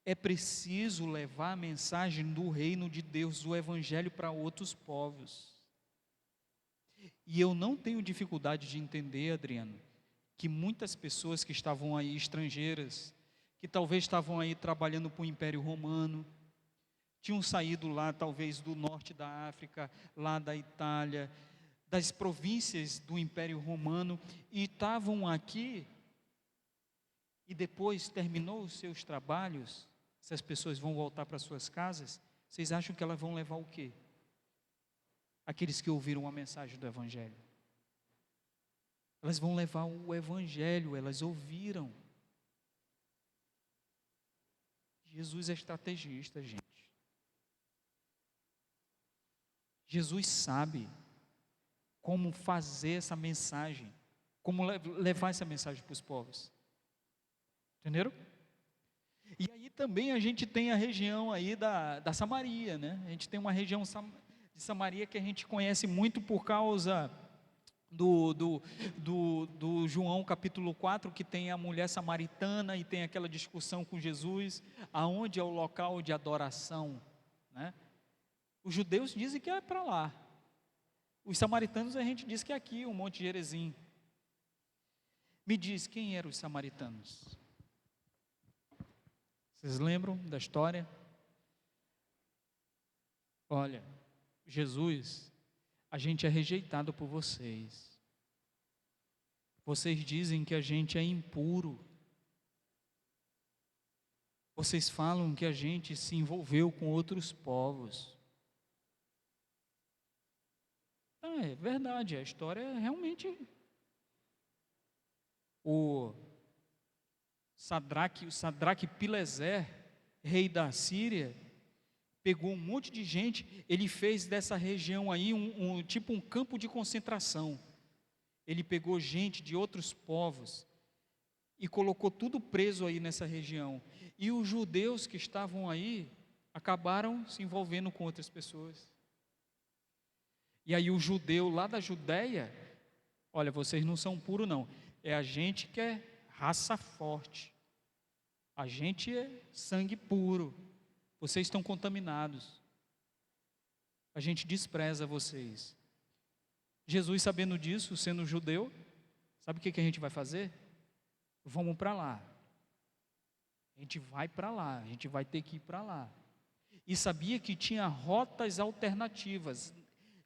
É preciso levar a mensagem do reino de Deus, o evangelho para outros povos. E eu não tenho dificuldade de entender, Adriano, que muitas pessoas que estavam aí estrangeiras, que talvez estavam aí trabalhando para o Império Romano, tinham saído lá talvez do norte da África, lá da Itália, das províncias do Império Romano, e estavam aqui, e depois terminou os seus trabalhos, essas pessoas vão voltar para suas casas, vocês acham que elas vão levar o quê? Aqueles que ouviram a mensagem do Evangelho. Elas vão levar o Evangelho, elas ouviram. Jesus é estrategista, gente. Jesus sabe como fazer essa mensagem, como levar essa mensagem para os povos. Entenderam? E aí também a gente tem a região aí da Samaria, né? A gente tem uma região de Samaria que a gente conhece muito por causa do João capítulo 4, que tem a mulher samaritana e tem aquela discussão com Jesus, aonde é o local de adoração, né? Os judeus dizem que é para lá, os samaritanos a gente diz que é aqui, o Monte Gerizim. Me diz, quem eram os samaritanos? Vocês lembram da história? Olha, Jesus, a gente é rejeitado por vocês. Vocês dizem que a gente é impuro. Vocês falam que a gente se envolveu com outros povos. É verdade, a história é realmente... O Sadraque Pileser, rei da Síria, pegou um monte de gente, ele fez dessa região aí tipo um campo de concentração. Ele pegou gente de outros povos e colocou tudo preso aí nessa região. E os judeus que estavam aí acabaram se envolvendo com outras pessoas. E aí o judeu lá da Judéia, olha, vocês não são puros não, é a gente que é raça forte, a gente é sangue puro, vocês estão contaminados, a gente despreza vocês. Jesus, sabendo disso, sendo judeu, sabe o que a gente vai fazer? Vamos para lá, a gente vai para lá, a gente vai ter que ir para lá. E sabia que tinha rotas alternativas,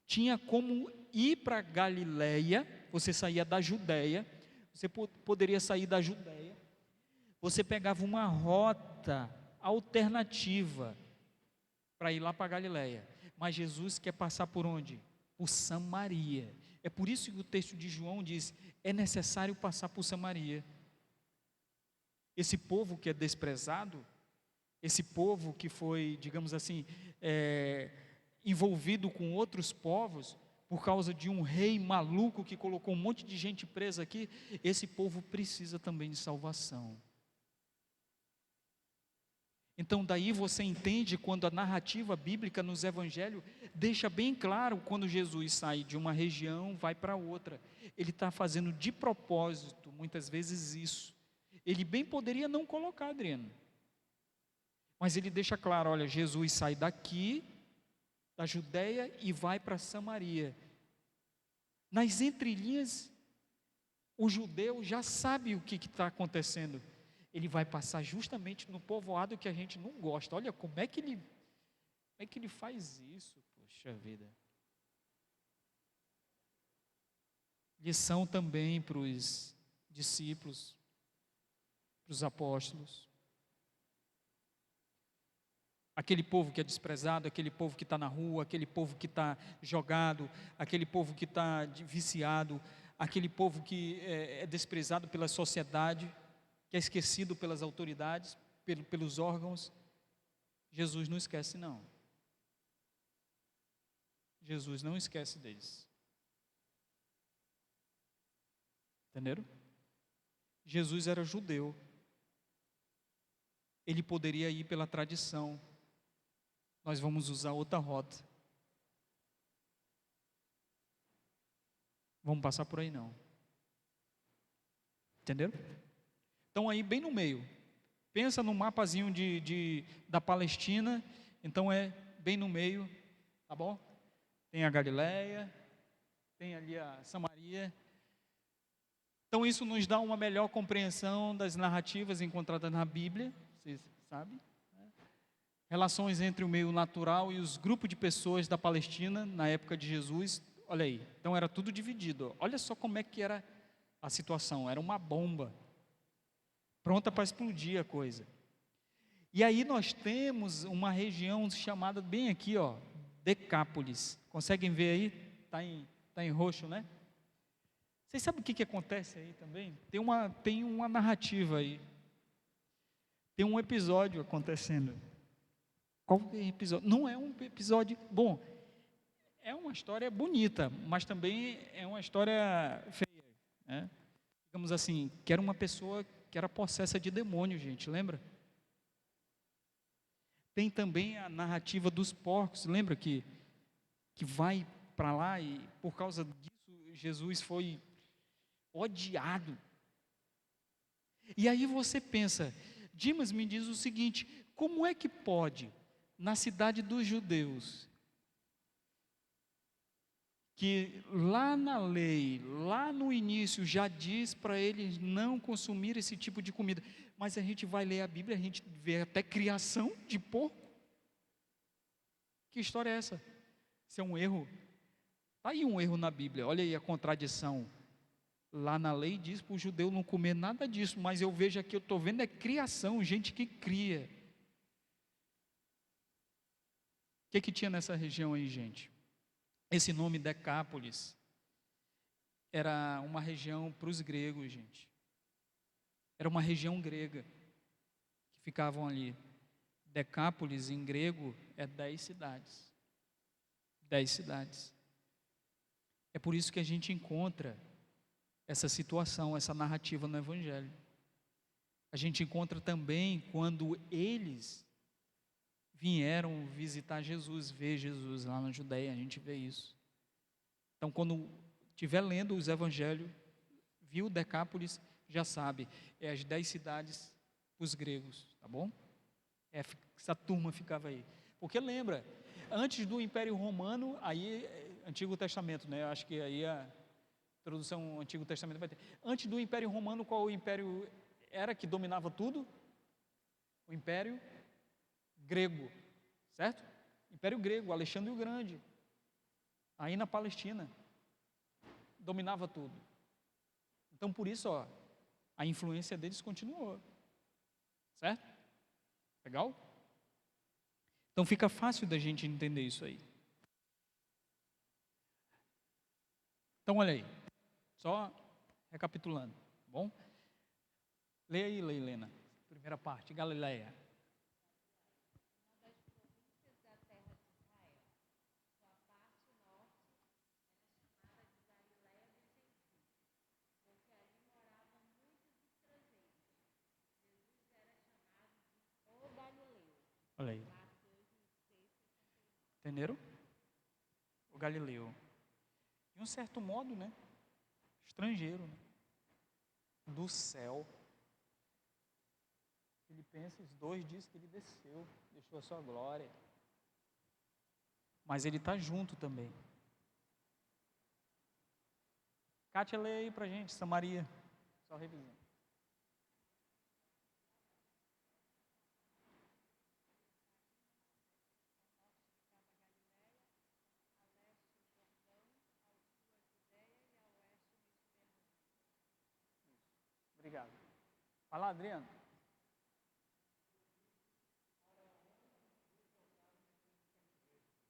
tinha como ir para Galiléia, você saía da Judéia, você poderia sair da Judéia, você pegava uma rota alternativa para ir lá para Galiléia. Mas Jesus quer passar por onde? Por Samaria. É por isso que o texto de João diz: é necessário passar por Samaria. Esse povo que é desprezado, esse povo que foi, digamos assim, envolvido com outros povos, por causa de um rei maluco que colocou um monte de gente presa aqui, esse povo precisa também de salvação. Então daí você entende quando a narrativa bíblica nos evangelhos deixa bem claro quando Jesus sai de uma região, vai para outra. Ele está fazendo de propósito, muitas vezes isso. Ele bem poderia não colocar, Adriano. Mas ele deixa claro, olha, Jesus sai daqui, da Judéia, e vai para Samaria. Nas entrelinhas, o judeu já sabe o que está acontecendo. Ele vai passar justamente no povoado que a gente não gosta. Olha como é que ele faz isso, poxa vida. Lição também para os discípulos, para os apóstolos. Aquele povo que é desprezado, aquele povo que está na rua, aquele povo que está jogado, aquele povo que está viciado, aquele povo que é desprezado pela sociedade, que é esquecido pelas autoridades, pelos órgãos. Jesus não esquece, não. Jesus não esquece deles. Entenderam? Jesus era judeu. Ele poderia ir pela tradição. Nós vamos usar outra rota. Vamos passar por aí não. Entenderam? Então aí bem no meio. Pensa no mapazinho da Palestina. Então é bem no meio, tá bom? Tem a Galiléia, tem ali a Samaria. Então isso nos dá uma melhor compreensão das narrativas encontradas na Bíblia, vocês sabem. Relações entre o meio natural e os grupos de pessoas da Palestina na época de Jesus. Olha aí, então era tudo dividido. Olha só como é que era a situação, era uma bomba pronta para explodir a coisa. E aí nós temos uma região chamada bem aqui, ó, Decápolis. Conseguem ver aí? Tá em roxo, né? Vocês sabem o que acontece aí também? Tem uma narrativa aí. Tem um episódio acontecendo. Qual episódio? Não é um episódio bom. É uma história bonita, mas também é uma história feia, né? Digamos assim, que era uma pessoa que era possessa de demônio, gente, lembra? Tem também a narrativa dos porcos, lembra que vai para lá e por causa disso Jesus foi odiado. E aí você pensa, Dimas me diz o seguinte: como é que pode, na cidade dos judeus, que lá na lei, lá no início já diz para eles não consumir esse tipo de comida, mas a gente vai ler a Bíblia, a gente vê até criação de porco? Que história é essa? Isso é um erro. Está aí um erro na Bíblia, olha aí a contradição. Lá na lei diz para o judeu não comer nada disso, mas eu vejo aqui, eu estou vendo é criação, gente que cria. O que tinha nessa região aí, gente? Esse nome Decápolis era uma região para os gregos, gente. Era uma região grega que ficavam ali. Decápolis em grego é 10 cidades. 10 cidades. É por isso que a gente encontra essa situação, essa narrativa no Evangelho. A gente encontra também quando eles vieram visitar Jesus, ver Jesus lá na Judéia, a gente vê isso. Então, quando estiver lendo os evangelhos, viu Decápolis, já sabe, é as 10 cidades para os gregos, tá bom? Essa turma ficava aí. Porque lembra, antes do Império Romano, aí, Antigo Testamento, né? Eu acho que aí a introdução ao Antigo Testamento vai ter. Antes do Império Romano, qual o império era que dominava tudo? O Império Grego, certo? Império Grego, Alexandre o Grande, aí na Palestina, dominava tudo. Então por isso, ó, a influência deles continuou, certo? Legal? Então fica fácil da gente entender isso aí. Então olha aí, só recapitulando, tá bom? Leia aí, Leilena, primeira parte, Galileia. Olha aí. Entenderam? O Galileu. De um certo modo, né? Estrangeiro, né? Do céu. Filipenses 2 diz que ele desceu, deixou a sua glória. Mas ele está junto também. Kátia, lê aí pra gente, Samaria. Só revisando. Obrigado. Vai lá, Adriano.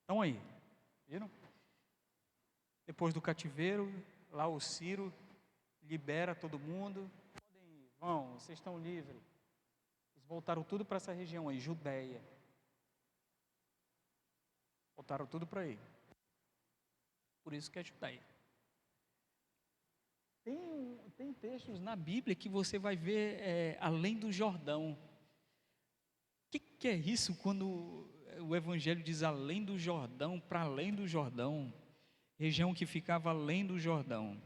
Então aí, viram? Depois do cativeiro, lá o Ciro libera todo mundo. Podem ir, vão, vocês estão livres. Eles voltaram tudo para essa região aí, Judéia. Voltaram tudo para aí. Por isso que é Judéia. Tem textos na Bíblia que você vai ver além do Jordão. O que é isso quando o Evangelho diz além do Jordão, para além do Jordão? Região que ficava além do Jordão.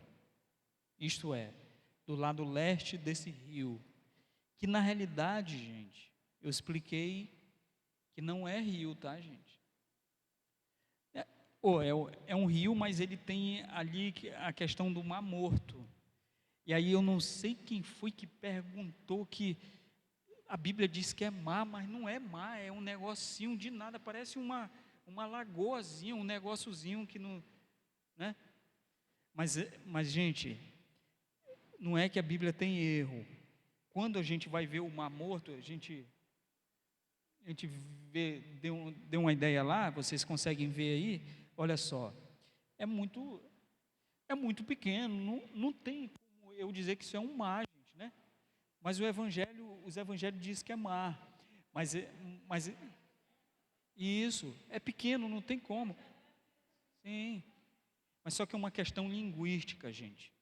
Isto é, do lado leste desse rio. Que na realidade, gente, eu expliquei que não é rio, tá, gente? É um rio, mas ele tem ali a questão do Mar Morto. E aí eu não sei quem foi que perguntou que a Bíblia diz que é mar, mas não é mar, é um negocinho de nada, parece uma lagoazinha, um negóciozinho que não, né? Mas gente, não é que a Bíblia tem erro. Quando a gente vai ver o Mar Morto, a gente vê, deu uma ideia lá, vocês conseguem ver aí, olha só, é muito pequeno, não tem como eu dizer que isso é um mar, gente, né? Mas os evangelhos dizem que é mar, mas isso, é pequeno, não tem como, sim, mas só que é uma questão linguística, gente.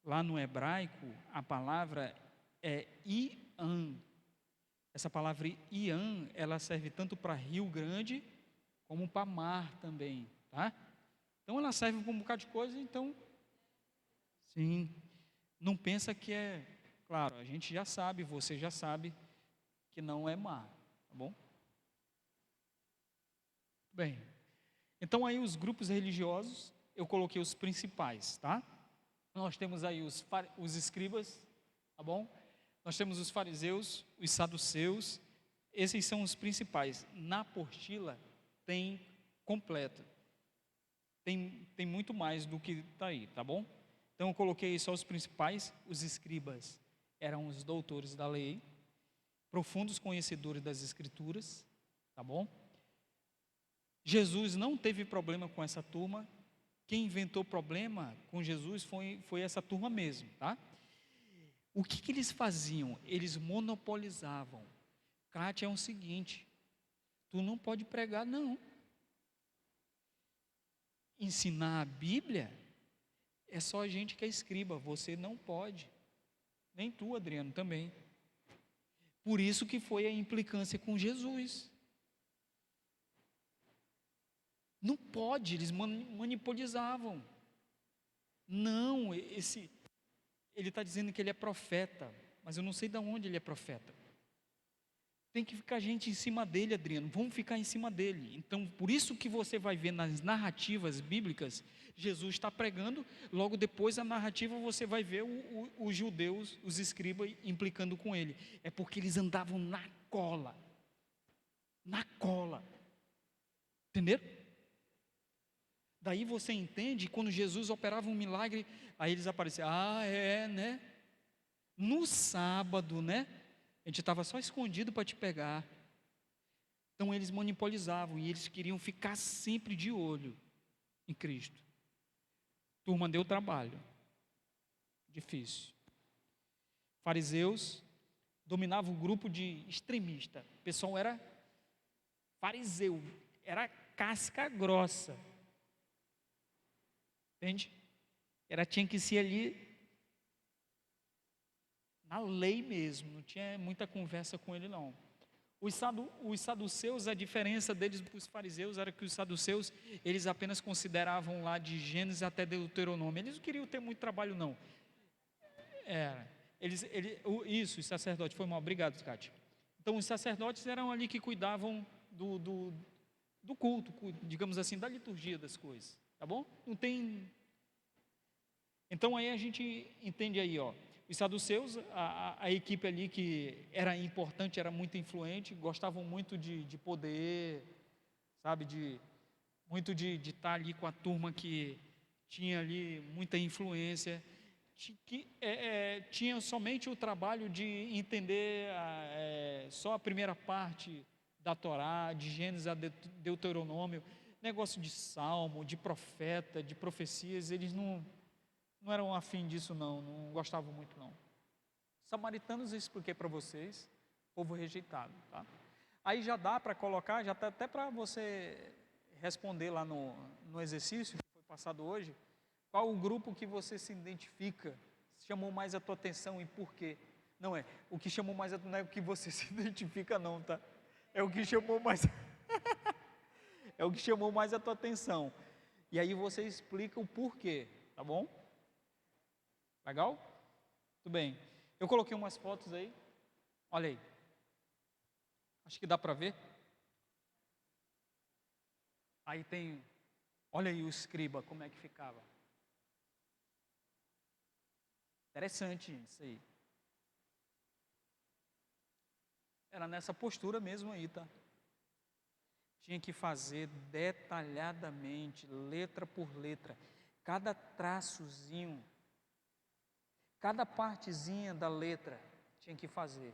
Lá no hebraico, a palavra é Ian. Essa palavra Ian, ela serve tanto para rio grande, como para mar também, tá? Então ela serve para um bocado de coisa, então, sim, não pensa que é, claro, a gente já sabe, você já sabe, que não é mar, tá bom? Bem, então aí os grupos religiosos, eu coloquei os principais, tá? Nós temos aí os escribas, tá bom? Nós temos os fariseus, os saduceus, esses são os principais. Na apostila tem completa, tem muito mais do que está aí, tá bom? Então eu coloquei só os principais. Os escribas eram os doutores da lei, profundos conhecedores das escrituras, tá bom? Jesus não teve problema com essa turma. Quem inventou problema com Jesus foi essa turma mesmo, tá? O que eles faziam? Eles monopolizavam. Kátia, é o seguinte, tu não pode pregar, não. Ensinar a Bíblia é só a gente que é escriba, você não pode. Nem tu, Adriano, também. Por isso que foi a implicância com Jesus. Não pode, eles monopolizavam. Não, ele está dizendo que ele é profeta, mas eu não sei de onde ele é profeta. Tem que ficar gente em cima dele, Adriano, vamos ficar em cima dele. Então, por isso que você vai ver nas narrativas bíblicas, Jesus está pregando, logo depois a narrativa você vai ver os judeus, os escribas, implicando com ele. É porque eles andavam na cola. Na cola. Entenderam? Daí você entende, quando Jesus operava um milagre, aí eles apareciam, né? No sábado, né? A gente estava só escondido para te pegar. Então eles monopolizavam e eles queriam ficar sempre de olho em Cristo. Turma, deu trabalho. Difícil. Fariseus dominavam o grupo de extremista. O pessoal era fariseu, era casca grossa. Entende? Tinha que ser ali na lei mesmo, não tinha muita conversa com ele não. Os saduceus, a diferença deles para os fariseus era que os saduceus, eles apenas consideravam lá de Gênesis até Deuteronômio. Eles não queriam ter muito trabalho não. Isso, os sacerdotes, foi mal, obrigado, Cátia. Então os sacerdotes eram ali que cuidavam do culto, digamos assim, da liturgia das coisas, tá bom? Não tem... Então aí a gente entende aí, ó, os saduceus, a equipe ali que era importante, era muito influente, gostavam muito de poder, sabe, muito de estar ali com a turma que tinha ali muita influência, que tinha somente o trabalho de entender só a primeira parte da Torá, de Gênesis a Deuteronômio, negócio de salmo, de profeta, de profecias, eles não eram afim disso não gostavam muito não. Samaritanos eu expliquei para vocês, povo rejeitado, tá? Aí já dá para colocar, já tá até para você responder lá no exercício que foi passado hoje, qual o grupo que você se identifica, chamou mais a tua atenção e por quê? Não é, o que chamou mais não é o que você se identifica não, tá? É o que chamou mais é o que chamou mais a tua atenção. E aí você explica o porquê, tá bom? Legal? Tudo bem. Eu coloquei umas fotos aí. Olha aí. Acho que dá para ver. Aí tem, olha aí o escriba, como é que ficava. Interessante isso aí. Era nessa postura mesmo aí, tá? Tinha que fazer detalhadamente, letra por letra, cada traçozinho, cada partezinha da letra tinha que fazer.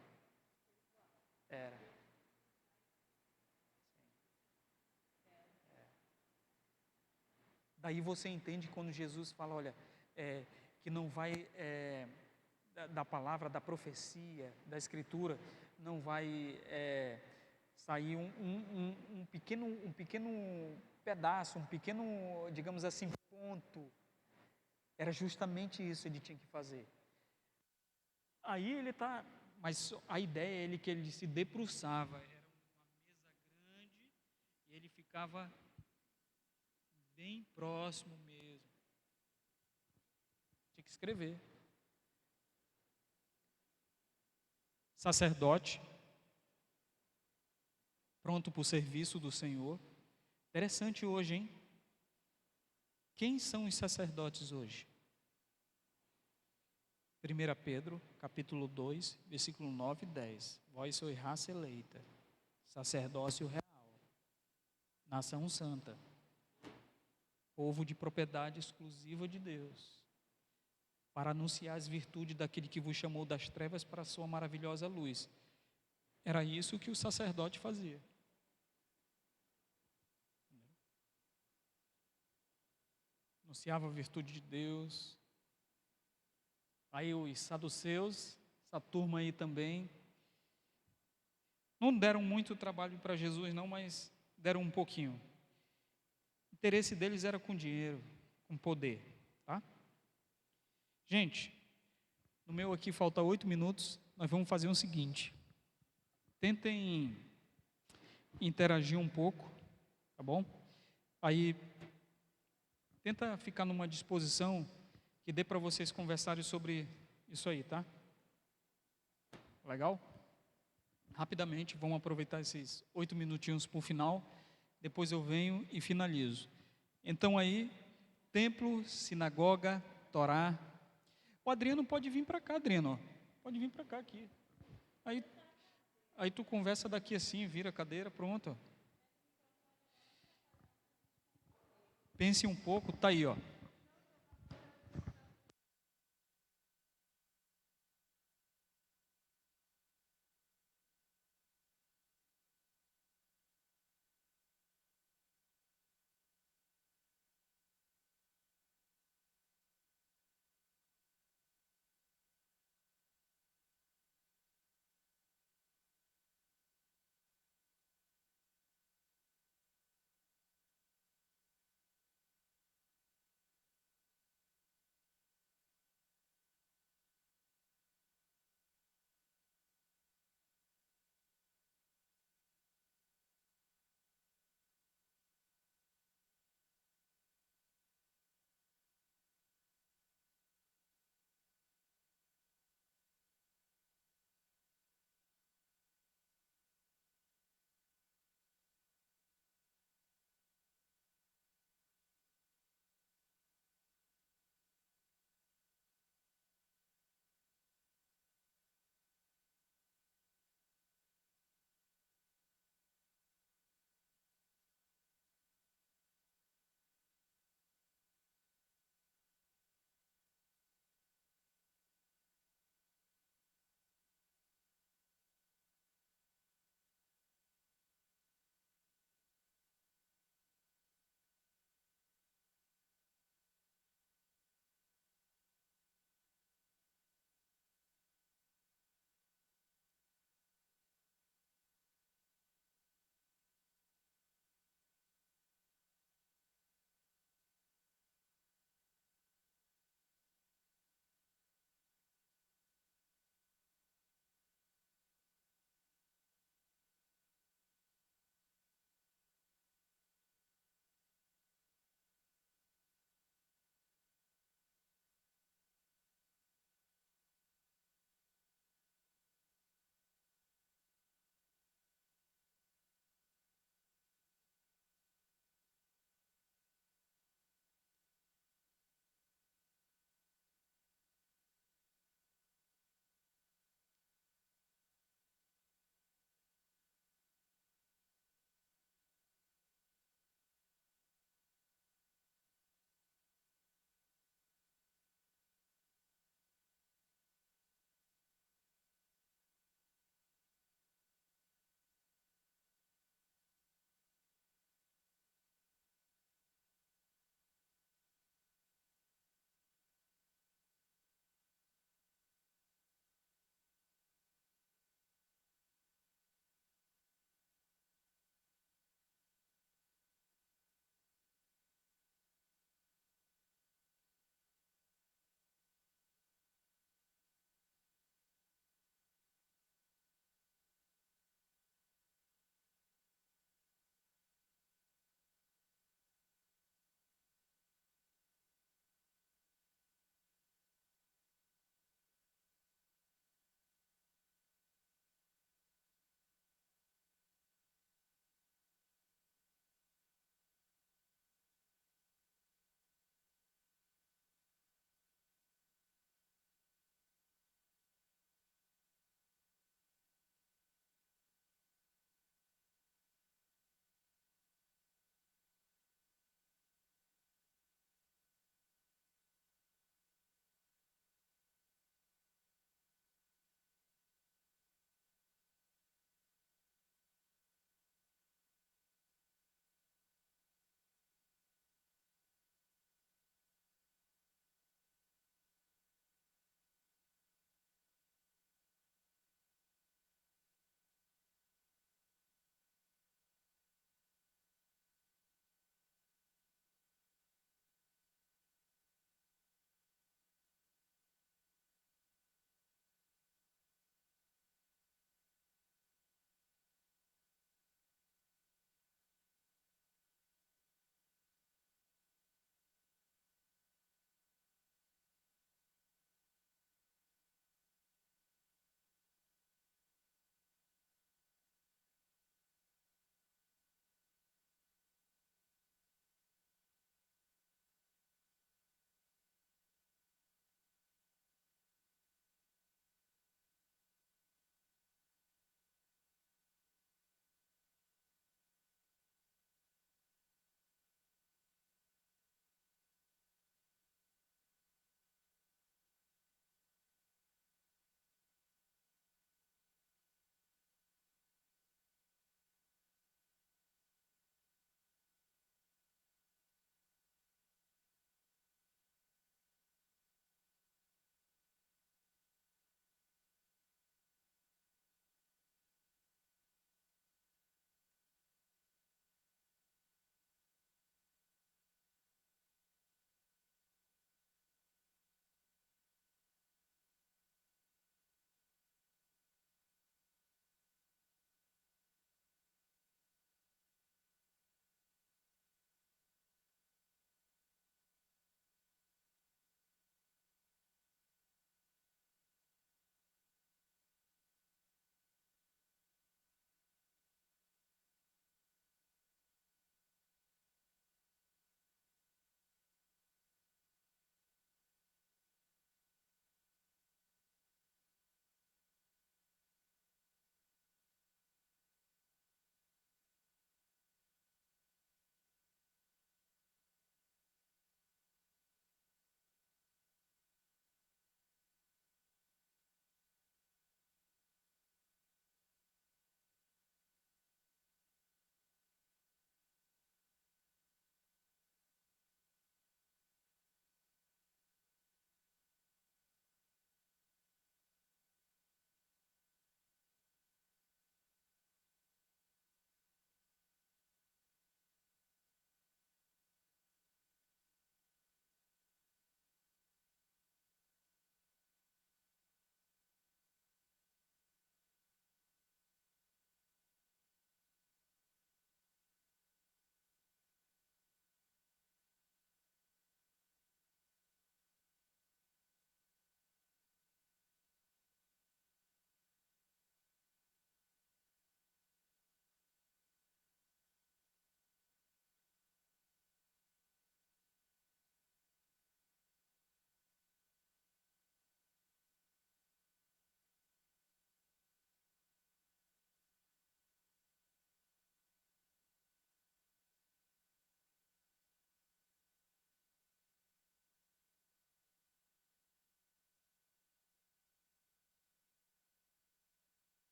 Daí você entende quando Jesus fala, olha, que não vai, da palavra, da profecia, da escritura, não vai sair um pequeno pedaço, um pequeno, digamos assim, ponto. Era justamente isso que ele tinha que fazer. Aí ele está, mas a ideia é que ele se debruçava, era uma mesa grande e ele ficava bem próximo mesmo. Tinha que escrever. Sacerdote, pronto para o serviço do Senhor. Interessante hoje, hein? Quem são os sacerdotes hoje? 1 Pedro, capítulo 2, versículo 9 e 10. Vós sois raça eleita, sacerdócio real, nação santa, povo de propriedade exclusiva de Deus, para anunciar as virtudes daquele que vos chamou das trevas para a sua maravilhosa luz. Era isso que o sacerdote fazia. Anunciava a virtude de Deus. Aí os saduceus, essa turma aí também, não deram muito trabalho para Jesus não, mas deram um pouquinho. O interesse deles era com dinheiro, com poder, tá? Gente, no meu aqui falta 8 minutos, nós vamos fazer o seguinte, tentem interagir um pouco, tá bom? Aí, tenta ficar numa disposição que dê para vocês conversarem sobre isso aí, tá? Legal? Rapidamente, vamos aproveitar esses 8 minutinhos para o final, depois eu venho e finalizo. Então aí, templo, sinagoga, Torá. O Adriano pode vir para cá, Adriano, ó. Pode vir para cá aqui. Aí tu conversa daqui assim, vira a cadeira, pronto. Ó. Pense um pouco, tá aí, ó.